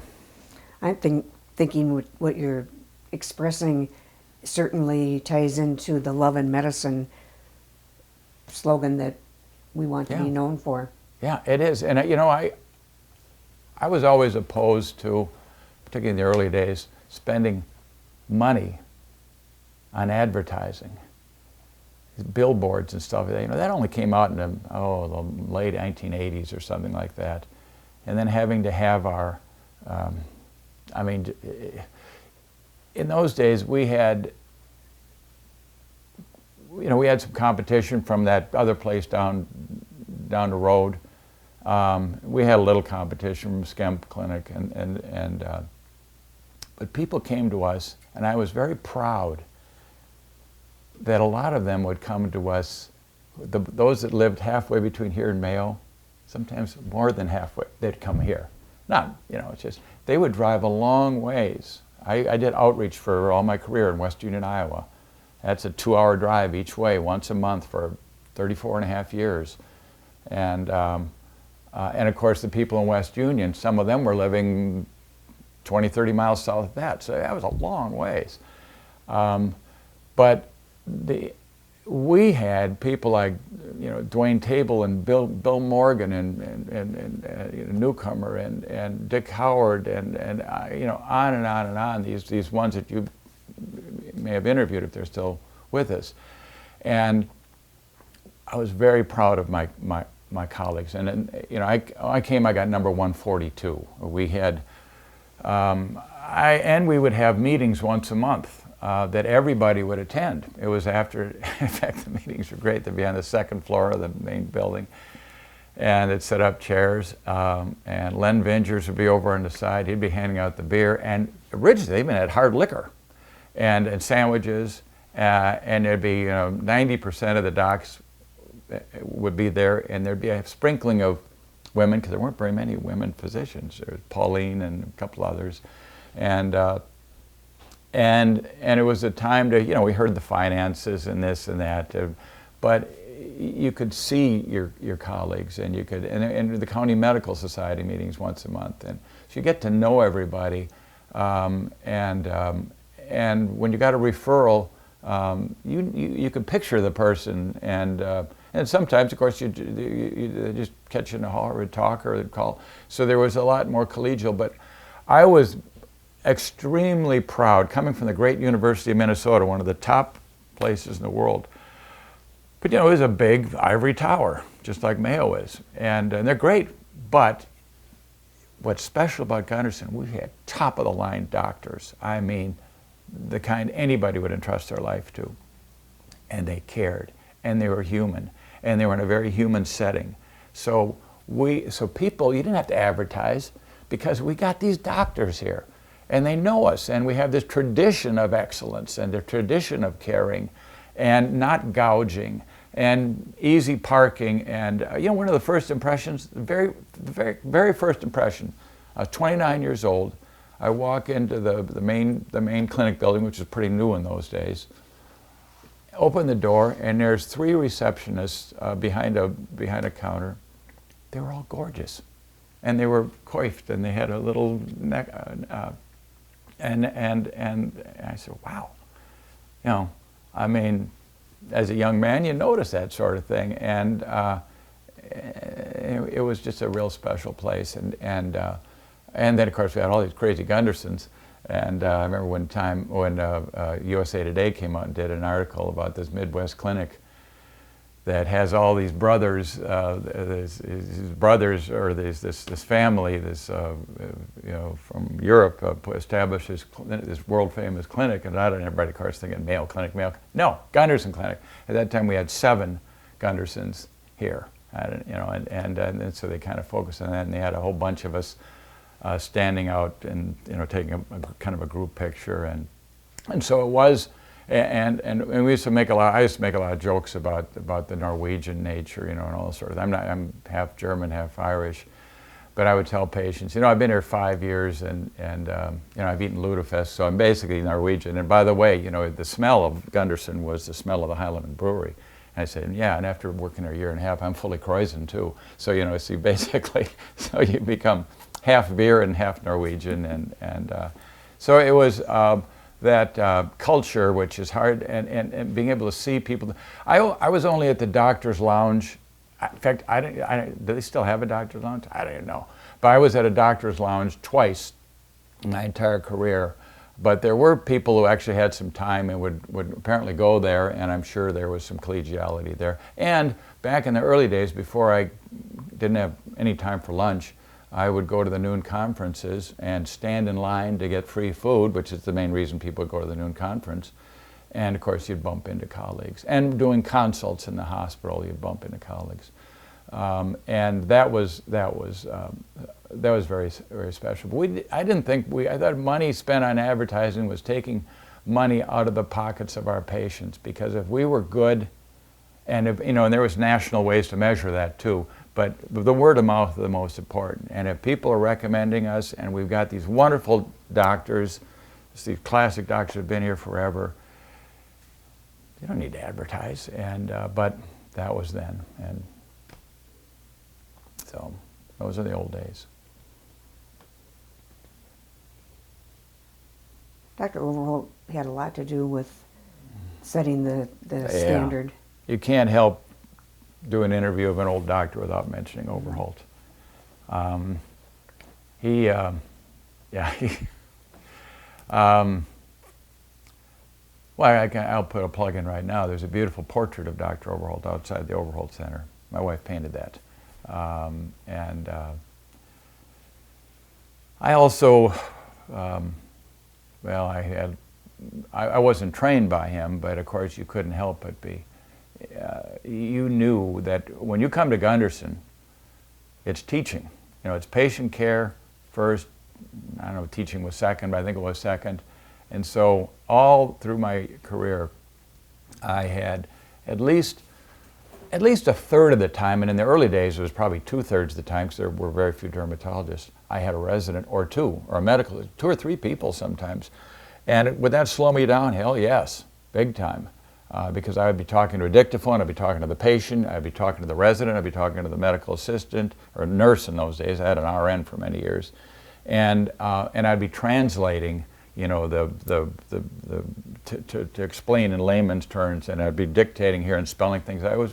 I'm thinking what you're expressing certainly ties into the love and medicine slogan that we want to be known for. Yeah, it is. And I was always opposed to, particularly in the early days, spending money on advertising, billboards and stuff. That only came out in the late 1980s or something like that. And then having to have our, in those days we had, we had some competition from that other place down the road. We had a little competition from Skemp Clinic, but people came to us, and I was very proud that a lot of them would come to us, those that lived halfway between here and Mayo, sometimes more than halfway, they'd come here. Not, it's just, they would drive a long ways. I did outreach for all my career in West Union, Iowa. That's a 2-hour drive each way, once a month for 34 and a half years. And And of course, the people in West Union, some of them were living 20, 30 miles south of that. So that was a long ways. But we had people like, Dwayne Table and Bill Morgan and Newcomer and Dick Howard and on and on and on. These ones that you may have interviewed if they're still with us. And I was very proud of my colleagues. And I got number 142. We had, and we would have meetings once a month that everybody would attend. It was after, in fact, the meetings were great. They'd be on the second floor of the main building. And they'd set up chairs, and Len Vingers would be over on the side. He'd be handing out the beer. And originally, they even had hard liquor and sandwiches. And there'd be 90% of the docs would be there, and there'd be a sprinkling of women, because there weren't very many women physicians. There was Pauline and a couple others. And it was a time to, we heard the finances and this and that, but you could see your colleagues, and you could, and the County Medical Society meetings once a month, and so you get to know everybody, and when you got a referral, you could picture the person, and sometimes, of course, you just catch you in the hall or talk or call, so there was a lot more collegial, but I was extremely proud, coming from the great University of Minnesota, one of the top places in the world. But it was a big ivory tower, just like Mayo is. And they're great, but what's special about Gundersen, we had top of the line doctors. I mean, the kind anybody would entrust their life to. And they cared, and they were human, and they were in a very human setting. So people, you didn't have to advertise, because we got these doctors here. And they know us, and we have this tradition of excellence and the tradition of caring and not gouging and easy parking. And one of the first impressions, very, very, very first impression, I was 29 years old. I walk into the main clinic building, which was pretty new in those days. Open the door, and there's 3 receptionists behind a counter. They were all gorgeous, and they were coiffed, and they had a little neck. And I said, wow, I mean, as a young man, you notice that sort of thing, and it was just a real special place, and then of course we had all these crazy Gundersens, and I remember when USA Today came out and did an article about this Midwest clinic that has all these brothers, this family, from Europe established this world famous clinic, and not everybody, of course, thinking Mayo Clinic, no, Gundersen Clinic. At that time, we had 7 Gundersens here, and so they kind of focused on that, and they had a whole bunch of us standing out and taking a kind of a group picture, and so it was. And we used to make I used to make a lot of jokes about the Norwegian nature, and all that sort of thing. I'm half German, half Irish, but I would tell patients, I've been here 5 years, and I've eaten lutefisk, so I'm basically Norwegian. And by the way, the smell of Gundersen was the smell of the Highland Brewery. And I said, yeah, and after working there a year and a half, I'm fully Croisen too. So so basically, so you become half beer and half Norwegian, and so it was. That culture, which is hard, and being able to see people. I was only at the doctor's lounge. In fact, do they still have a doctor's lounge? I don't even know. But I was at a doctor's lounge twice in my entire career. But there were people who actually had some time and would apparently go there, and I'm sure there was some collegiality there. And back in the early days, before I didn't have any time for lunch, I would go to the noon conferences and stand in line to get free food, which is the main reason people would go to the noon conference. And of course, you'd bump into colleagues. And doing consults in the hospital, you'd bump into colleagues. And that was very, very special. But I thought money spent on advertising was taking money out of the pockets of our patients, because if we were good, and and there was national ways to measure that too. But the word of mouth is the most important. And if people are recommending us, and we've got these wonderful doctors, these classic doctors have been here forever, you don't need to advertise. And but that was then, and so Those are the old days. Dr. Overholt had a lot to do with setting the Yeah. standard. You can't help do an interview of an old doctor without mentioning Overholt. Well, I'll put a plug in right now. There's a beautiful portrait of Dr. Overholt outside the Overholt Center. My wife painted that. I also, well, I wasn't trained by him, but of course you couldn't help but be. You knew that when you come to Gunderson, it's teaching. You know, it's patient care first. I don't know if teaching was second, but I think it was second. And so all through my career, I had at least a third of the time, and in the early days it was probably 2/3 of the time because there were very few dermatologists, I had a resident or two, or a medical, 2 or 3 people sometimes. And would that slow me down? Hell yes, big time. Because I would be talking to a dictaphone, I'd be talking to the patient, I'd be talking to the resident, I'd be talking to the medical assistant, or nurse in those days. I had an RN for many years. And I'd be translating, you know, to explain in layman's terms, and I'd be dictating here and spelling things. But it was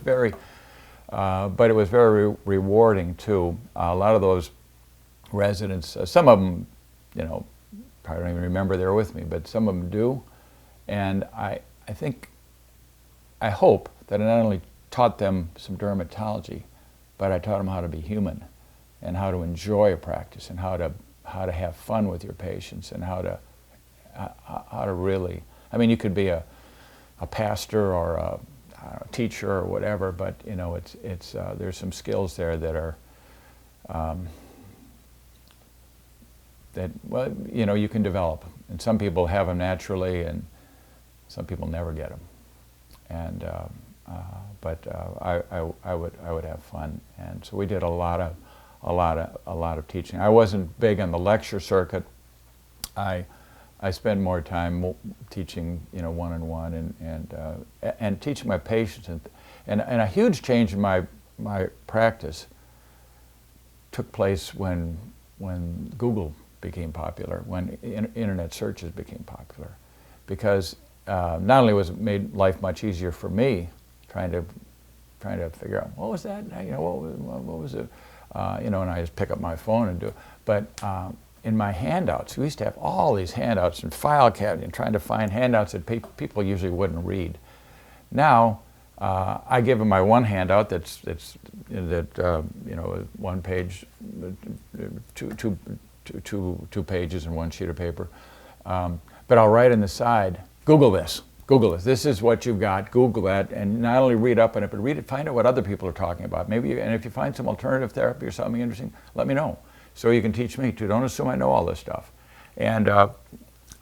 very rewarding too. A lot of those residents, some of them, you know, probably don't even remember they were with me, but some of them do. And I hope that I not only taught them some dermatology, but I taught them how to be human and how to enjoy a practice and how to have fun with your patients and how to really, I mean, you could be a pastor or a teacher or whatever, but you know, there's some skills there that are, that, well, you know, you can develop. And some people have them naturally and some people never get them. And, I would have fun. And so we did a lot of teaching. I wasn't big on the lecture circuit. I spend more time teaching, you know, one-on-one and teaching my patients. And a huge change in my practice took place when Google became popular, when internet searches became popular, because not only was it made life much easier for me, trying to figure out what was that, you know, what was it, you know, and I just pick up my phone and do it. But in my handouts, we used to have all these handouts and file cabinet and trying to find handouts that people usually wouldn't read. Now, I give them my one handout that's you know, one page, two pages and one sheet of paper. But I'll write on the side, Google this. This is what you've got. Google that, and not only read up on it, but read it. Find out what other people are talking about. Maybe, and if you find some alternative therapy or something interesting, let me know, so you can teach me too. Don't assume I know all this stuff. And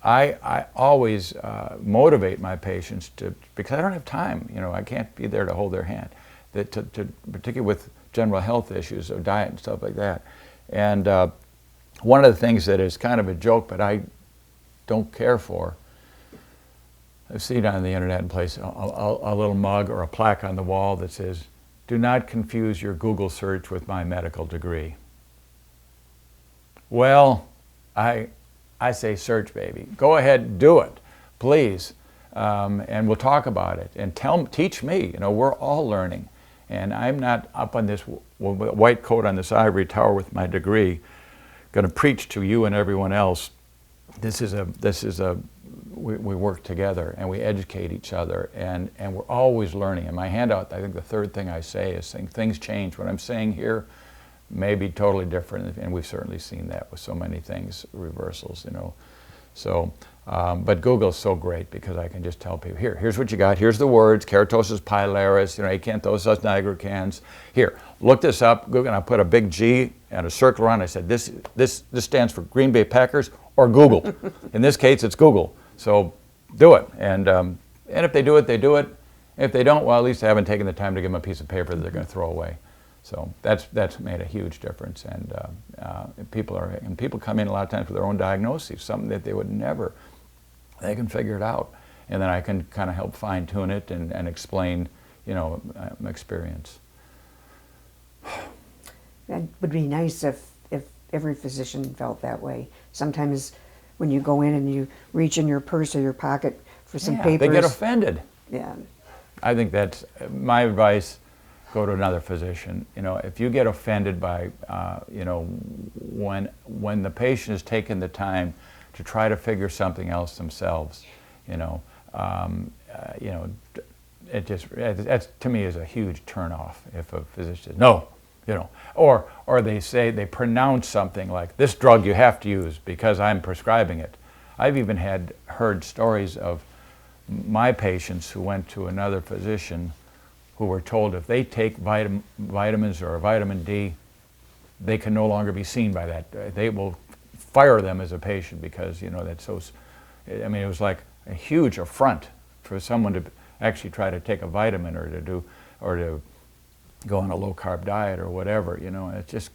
I always motivate my patients because I don't have time. You know, I can't be there to hold their hand. Particularly with general health issues of diet and stuff like that. And one of the things that is kind of a joke, but I don't care for, I've seen on the internet and place a little mug or a plaque on the wall that says, "Do not confuse your Google search with my medical degree." Well, I say search, baby. Go ahead, do it, please, and we'll talk about it. And teach me. You know, we're all learning, and I'm not up on this white coat on this ivory tower with my degree, going to preach to you and everyone else. We work together and we educate each other, and we're always learning. In my handout, I think the third thing I say is things change. What I'm saying here may be totally different, and we've certainly seen that with so many things, reversals, you know. So, but Google's so great because I can just tell people, here's what you got, here's the words, keratosis pilaris, you know, acanthosis nigricans. Here, look this up, Google, and I put a big G and a circle around it. I said, this stands for Green Bay Packers or Google. In this case, it's Google. So do it. And if they do it, they do it. If they don't, well, at least they haven't taken the time to give them a piece of paper that they're going to throw away. So that's made a huge difference. And people come in a lot of times with their own diagnoses, something that they would never. They can figure it out, and then I can kind of help fine tune it and explain, you know, my experience. That would be nice if every physician felt that way. Sometimes when you go in and you reach in your purse or your pocket for some Yeah, papers. they get offended. Yeah. I think that's my advice. Go to another physician. You know, if you get offended by, you know, when the patient is taking the time to try to figure something else themselves, you know, it just that's to me is a huge turnoff. If a physician says no, you know, or they pronounce something like this drug you have to use because I'm prescribing it. I've even heard stories of my patients who went to another physician who were told if they take vitamins or vitamin D, they can no longer be seen by that. They will fire them as a patient because, you know, that's so, I mean, it was like a huge affront for someone to actually try to take a vitamin or to go on a low carb diet or whatever, you know. It's just,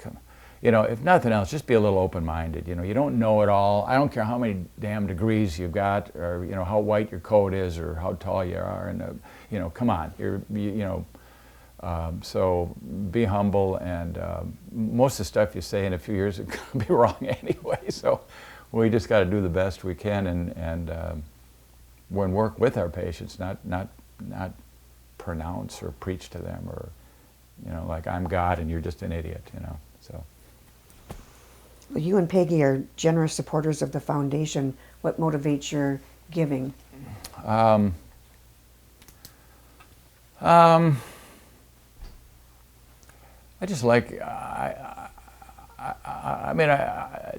you know, if nothing else, just be a little open-minded. You know, you don't know it all. I don't care how many damn degrees you've got, or, you know, how white your coat is, or how tall you are, and you know, come on, so be humble, and most of the stuff you say in a few years it could be wrong anyway. So we just got to do the best we can, and when work with our patients, not pronounce or preach to them, or, you know, like I'm God and you're just an idiot, you know. So. Well, you and Peggy are generous supporters of the foundation. What motivates your giving? I just like,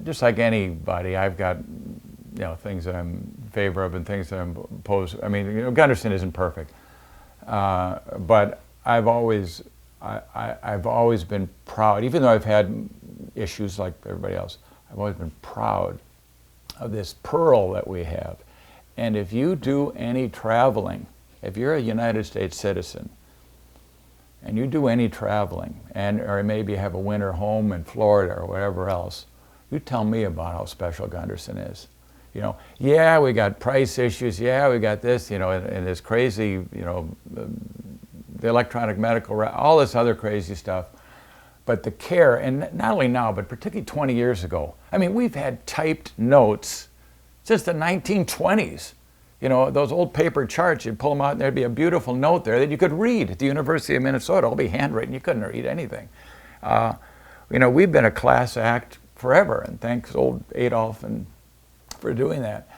just like anybody, I've got, you know, things that I'm in favor of and things that I'm opposed. I mean, you know, Gunderson isn't perfect, but I've always been proud, even though I've had issues like everybody else. I've always been proud of this pearl that we have. And if you do any traveling, if you're a United States citizen, and you do any traveling, or maybe have a winter home in Florida or whatever else, you tell me about how special Gunderson is. You know, yeah, we got price issues, yeah, we got this, you know, and this crazy, you know, the electronic medical, all this other crazy stuff. But the care, and not only now, but particularly 20 years ago, I mean, we've had typed notes since the 1920s. You know, those old paper charts, you'd pull them out and there'd be a beautiful note there that you could read at the University of Minnesota. It'll be handwritten, you couldn't read anything. You know, we've been a class act forever, and thanks old Adolf for doing that.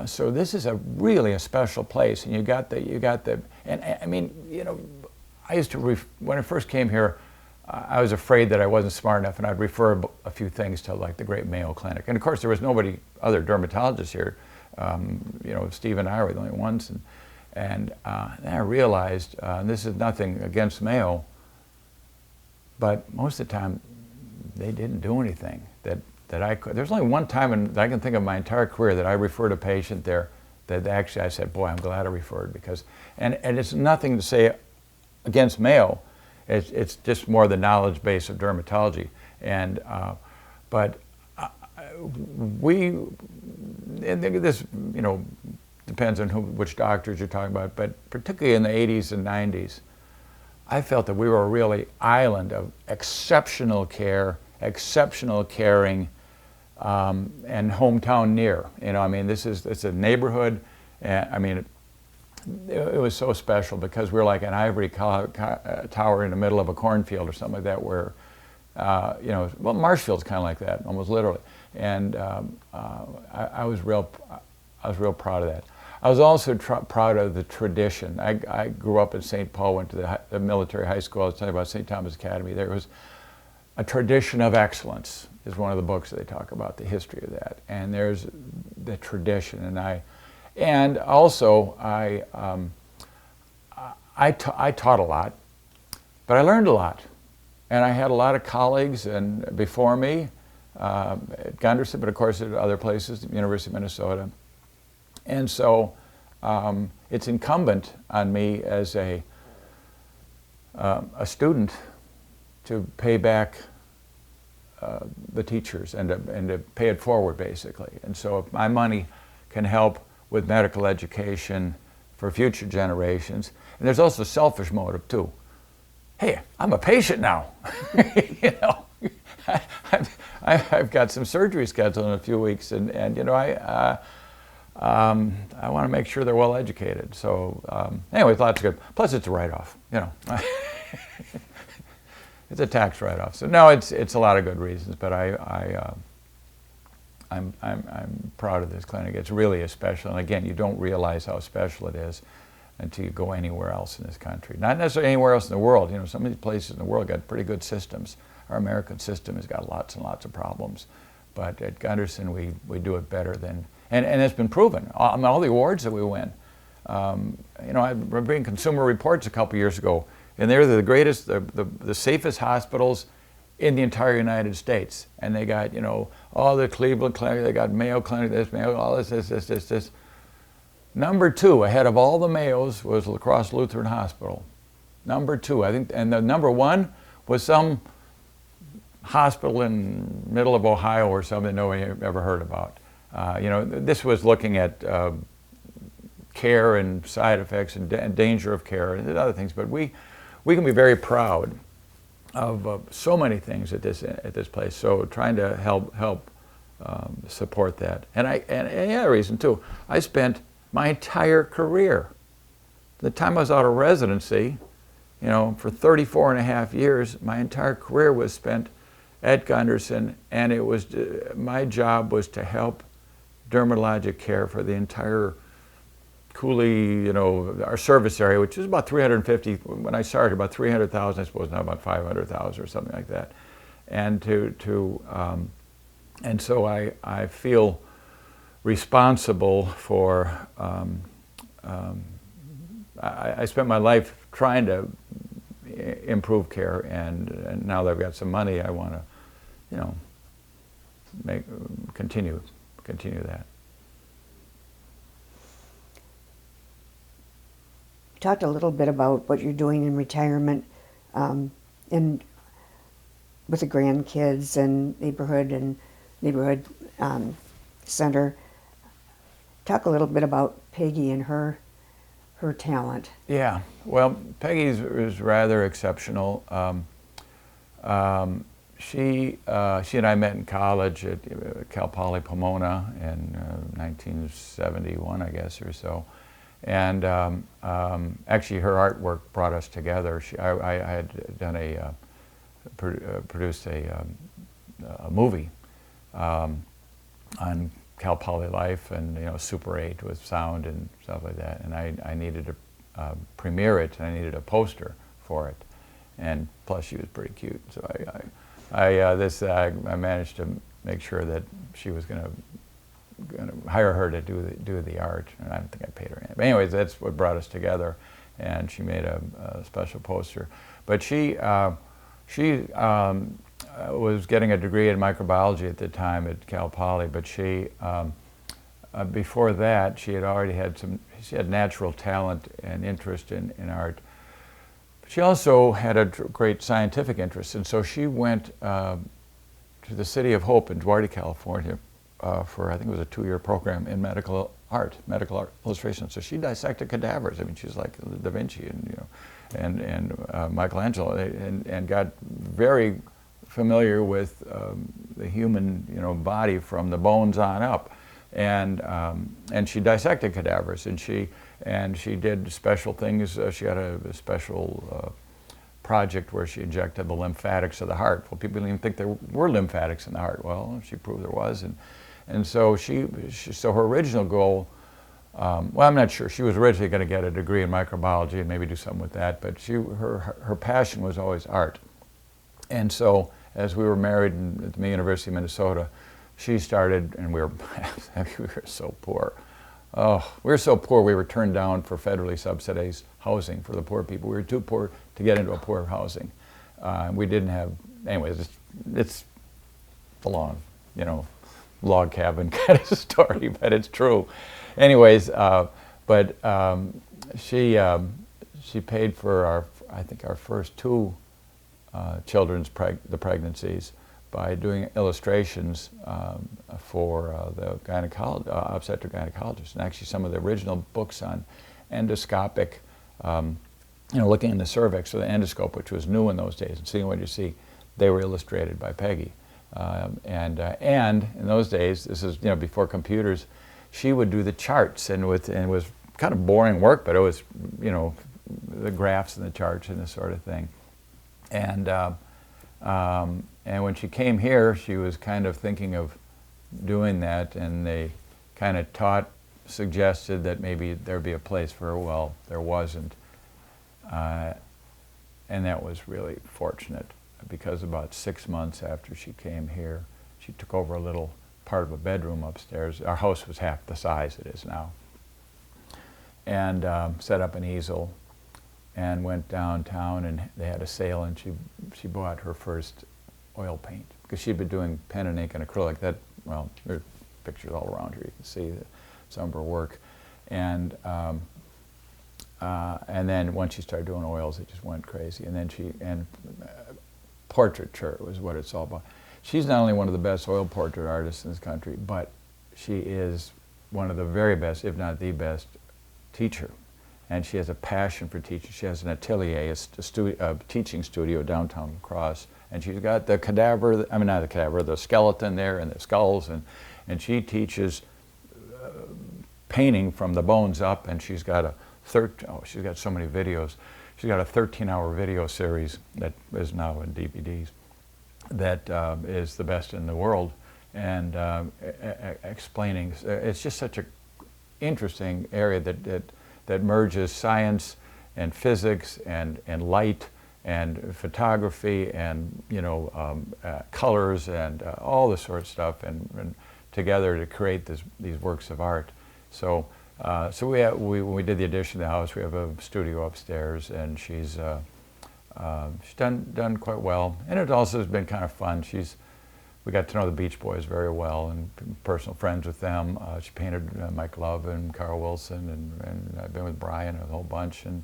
So this is really a special place, and you got the, and I mean, you know, I used to, when I first came here, I was afraid that I wasn't smart enough, and I'd refer a few things to like the great Mayo Clinic. And of course, there was nobody, other dermatologists here. You know, Steve and I were the only ones, and then I realized, and this is nothing against Mayo, but most of the time they didn't do anything that I could. There's only one time that I can think of my entire career that I referred a patient there that actually I said, boy, I'm glad I referred, because, and it's nothing to say against Mayo. It's just more the knowledge base of dermatology, and but and this, you know, depends on which doctors you're talking about, but particularly in the 80s and 90s, I felt that we were a really island of exceptional care, exceptional caring, and hometown near. You know, I mean, it's a neighborhood, and I mean, it was so special because we were like an ivory tower in the middle of a cornfield or something like that, where, you know, well, Marshfield's kind of like that, almost literally. And I was real proud of that. I was also proud of the tradition. I grew up in St. Paul, went to the military high school. I was telling you about St. Thomas Academy. There was a tradition of excellence, is one of the books that they talk about, the history of that. And there's the tradition, and also I taught a lot, but I learned a lot. And I had a lot of colleagues and before me, at Gunderson, but of course at other places, the University of Minnesota. And so it's incumbent on me as a student to pay back the teachers and to pay it forward, basically. And so if my money can help with medical education for future generations, and there's also a selfish motive too. hey, I'm a patient now. You know, I've got some surgery scheduled in a few weeks, and you know, I want to make sure they're well educated. So anyways, lots of good. Plus, it's a write-off. You know, it's a tax write-off. So no, it's a lot of good reasons. But I'm proud of this clinic. It's really a special. And again, you don't realize how special it is until you go anywhere else in this country. Not necessarily anywhere else in the world. You know, some of these places in the world got pretty good systems. Our American system has got lots and lots of problems. But at Gunderson, we do it better than, and it's been proven. All the awards that we win. You know, I remember reading Consumer Reports a couple years ago, and they're the greatest, the safest hospitals in the entire United States. And they got, you know, all the Cleveland Clinic, they got Mayo Clinic, this, Mayo, all this. Number 2, ahead of all the Mayos, was La Crosse Lutheran Hospital. Number 2, I think, and the number 1 was some hospital in middle of Ohio or something nobody ever heard about. You know, this was looking at care and side effects and danger of care and other things, but we can be very proud of so many things at this place. So trying to help support that, and another reason too. I spent my entire career, the time I was out of residency, you know, for 34 and a half years, my entire career was spent at Gunderson, and it was my job was to help dermatologic care for the entire Cooley, you know, our service area, which is about 350, when I started, about 300,000, I suppose now about 500,000 or something like that. And and so I feel responsible for, I spent my life trying to improve care, and now that I've got some money, I want to, you know, continue that. You talked a little bit about what you're doing in retirement, and with the grandkids and neighborhood center. Talk a little bit about Peggy and her talent. Yeah, well, Peggy is rather exceptional. She and I met in college at Cal Poly Pomona in 1971, I guess, or so. And actually, her artwork brought us together. I had done produced a movie on Cal Poly life, and you know, Super 8 with sound and stuff like that. And I needed to premiere it, and I needed a poster for it. And plus, she was pretty cute, so I managed to make sure that she was going to hire her to do the art, and I don't think I paid her anything. But anyways, that's what brought us together, and she made a special poster. But she was getting a degree in microbiology at the time at Cal Poly, but she before that she had natural talent and interest in art. She also had a great scientific interest, and so she went to the City of Hope in Duarte, California, for I think it was a 2-year program in medical art illustration. So she dissected cadavers. I mean, she's like Da Vinci and Michelangelo, and got very familiar with the human body from the bones on up, and she dissected cadavers, and she did special things. She had a special project where she injected the lymphatics of the heart. Well, people didn't even think there were lymphatics in the heart. Well, she proved there was, and so so her original goal. Well, I'm not sure. She was originally going to get a degree in microbiology and maybe do something with that, but her passion was always art. And so, as we were married at the University of Minnesota, she started, and we were so poor. Oh, we were so poor we were turned down for federally subsidized housing for the poor people. We were too poor to get into a poor housing. We didn't have, anyways, it's a long, log cabin kind of story, but it's true. Anyways, but she paid for I think our first 2 children's pregnancies by doing illustrations for the obstetric gynecologists, and actually some of the original books on endoscopic looking in the cervix or the endoscope, which was new in those days, and seeing what you see, they were illustrated by Peggy. And in those days, this is before computers, she would do the charts, and it was kind of boring work, but it was the graphs and the charts and this sort of thing. And when she came here, she was kind of thinking of doing that, and they kind of suggested that maybe there'd be a place for her. Well, there wasn't. And that was really fortunate, because about 6 months after she came here, she took over a little part of a bedroom upstairs. Our house was half the size it is now. And set up an easel and went downtown, and they had a sale, and she bought her first oil paint, because she'd been doing pen and ink and acrylic. Well, there are pictures all around here. You can see some of her work. And then once she started doing oils, it just went crazy. And then portraiture was what it's all about. She's not only one of the best oil portrait artists in this country, but she is one of the very best, if not the best, teacher. And she has a passion for teaching. She has an atelier, a teaching studio downtown La Crosse. And she's got the the skeleton there and the skulls. And she teaches painting from the bones up. And she's got she's got so many videos. She's got a 13-hour video series that is now in DVDs that is the best in the world. And explaining, it's just such a interesting area that merges science and physics and light and photography and colors and all this sort of stuff, and together to create these works of art. So when we did the addition to the house, we have a studio upstairs, and she's done quite well. And it also has been kind of fun. We got to know the Beach Boys very well, and personal friends with them. She painted Mike Love and Carl Wilson, and I've been with Brian a whole bunch, and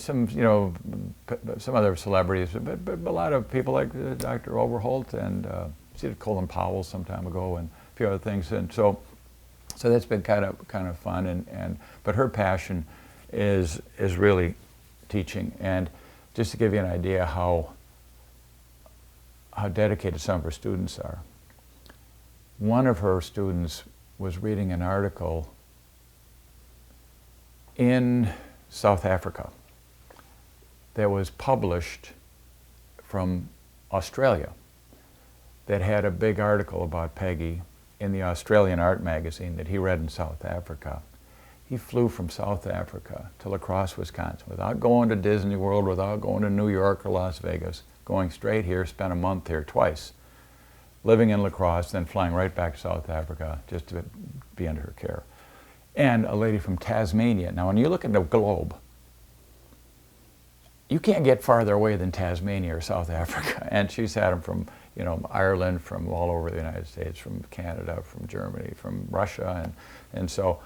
some some other celebrities, but a lot of people like Dr. Overholt, and she did Colin Powell some time ago, and a few other things. And so that's been kind of fun. But her passion is really teaching. And just to give you an idea how dedicated some of her students are. One of her students was reading an article in South Africa that was published from Australia that had a big article about Peggy in the Australian art magazine that he read in South Africa. He flew from South Africa to La Crosse, Wisconsin, without going to Disney World, without going to New York or Las Vegas, going straight here, spent a month here twice, living in La Crosse, then flying right back to South Africa just to be under her care. And a lady from Tasmania. Now, when you look at the globe, you can't get farther away than Tasmania or South Africa. And she's had them from Ireland, from all over the United States, from Canada, from Germany, from Russia, and so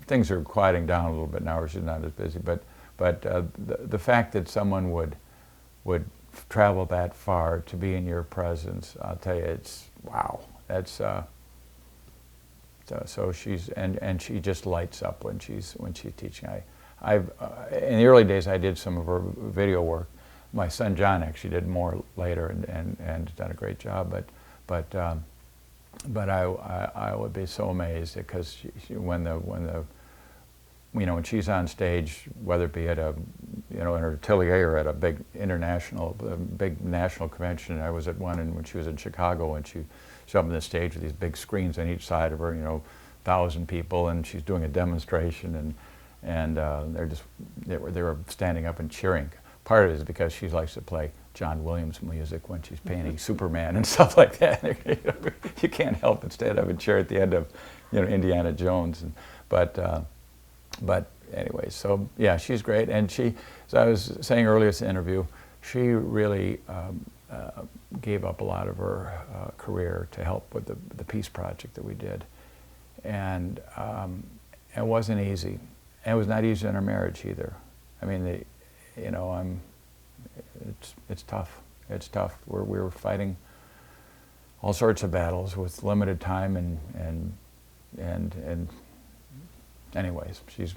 things are quieting down a little bit now, or she's not as busy. But the fact that someone would travel that far to be in your presence, I'll tell you, it's wow. That's so she's and she just lights up when she's teaching. I've in the early days I did some of her video work. My son John actually did more later and done a great job. But I would be so amazed, because when she's on stage, whether it be at in her atelier or at a big national convention. I was at one when she was in Chicago, and she's up on the stage with these big screens on each side of her, 1,000 people, and she's doing a demonstration, and they were standing up and cheering. Part of it is because she likes to play John Williams music when she's painting Superman and stuff like that. You can't help but stand up and cheer at the end of Indiana Jones. But anyway, so yeah, she's great. And as I was saying earlier in this interview, she really gave up a lot of her career to help with the peace project that we did. And it wasn't easy. And it was not easy in our marriage either. I mean, it's tough. It's tough. We were fighting all sorts of battles with limited time and anyways, she's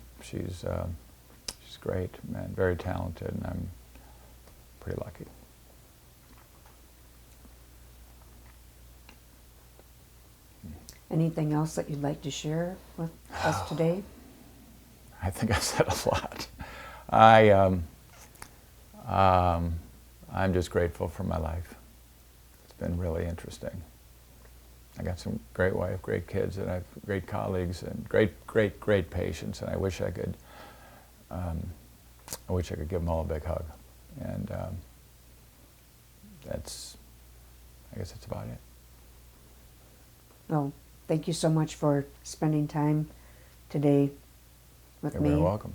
great and very talented, and I'm pretty lucky. Anything else that you'd like to share with us today? I think I said a lot. I'm just grateful for my life. It's been really interesting. I got some great wife, great kids, and I have great colleagues and great patients. And I wish I could give them all a big hug. And I guess that's about it. Well, thank you so much for spending time today with You're me. very welcome.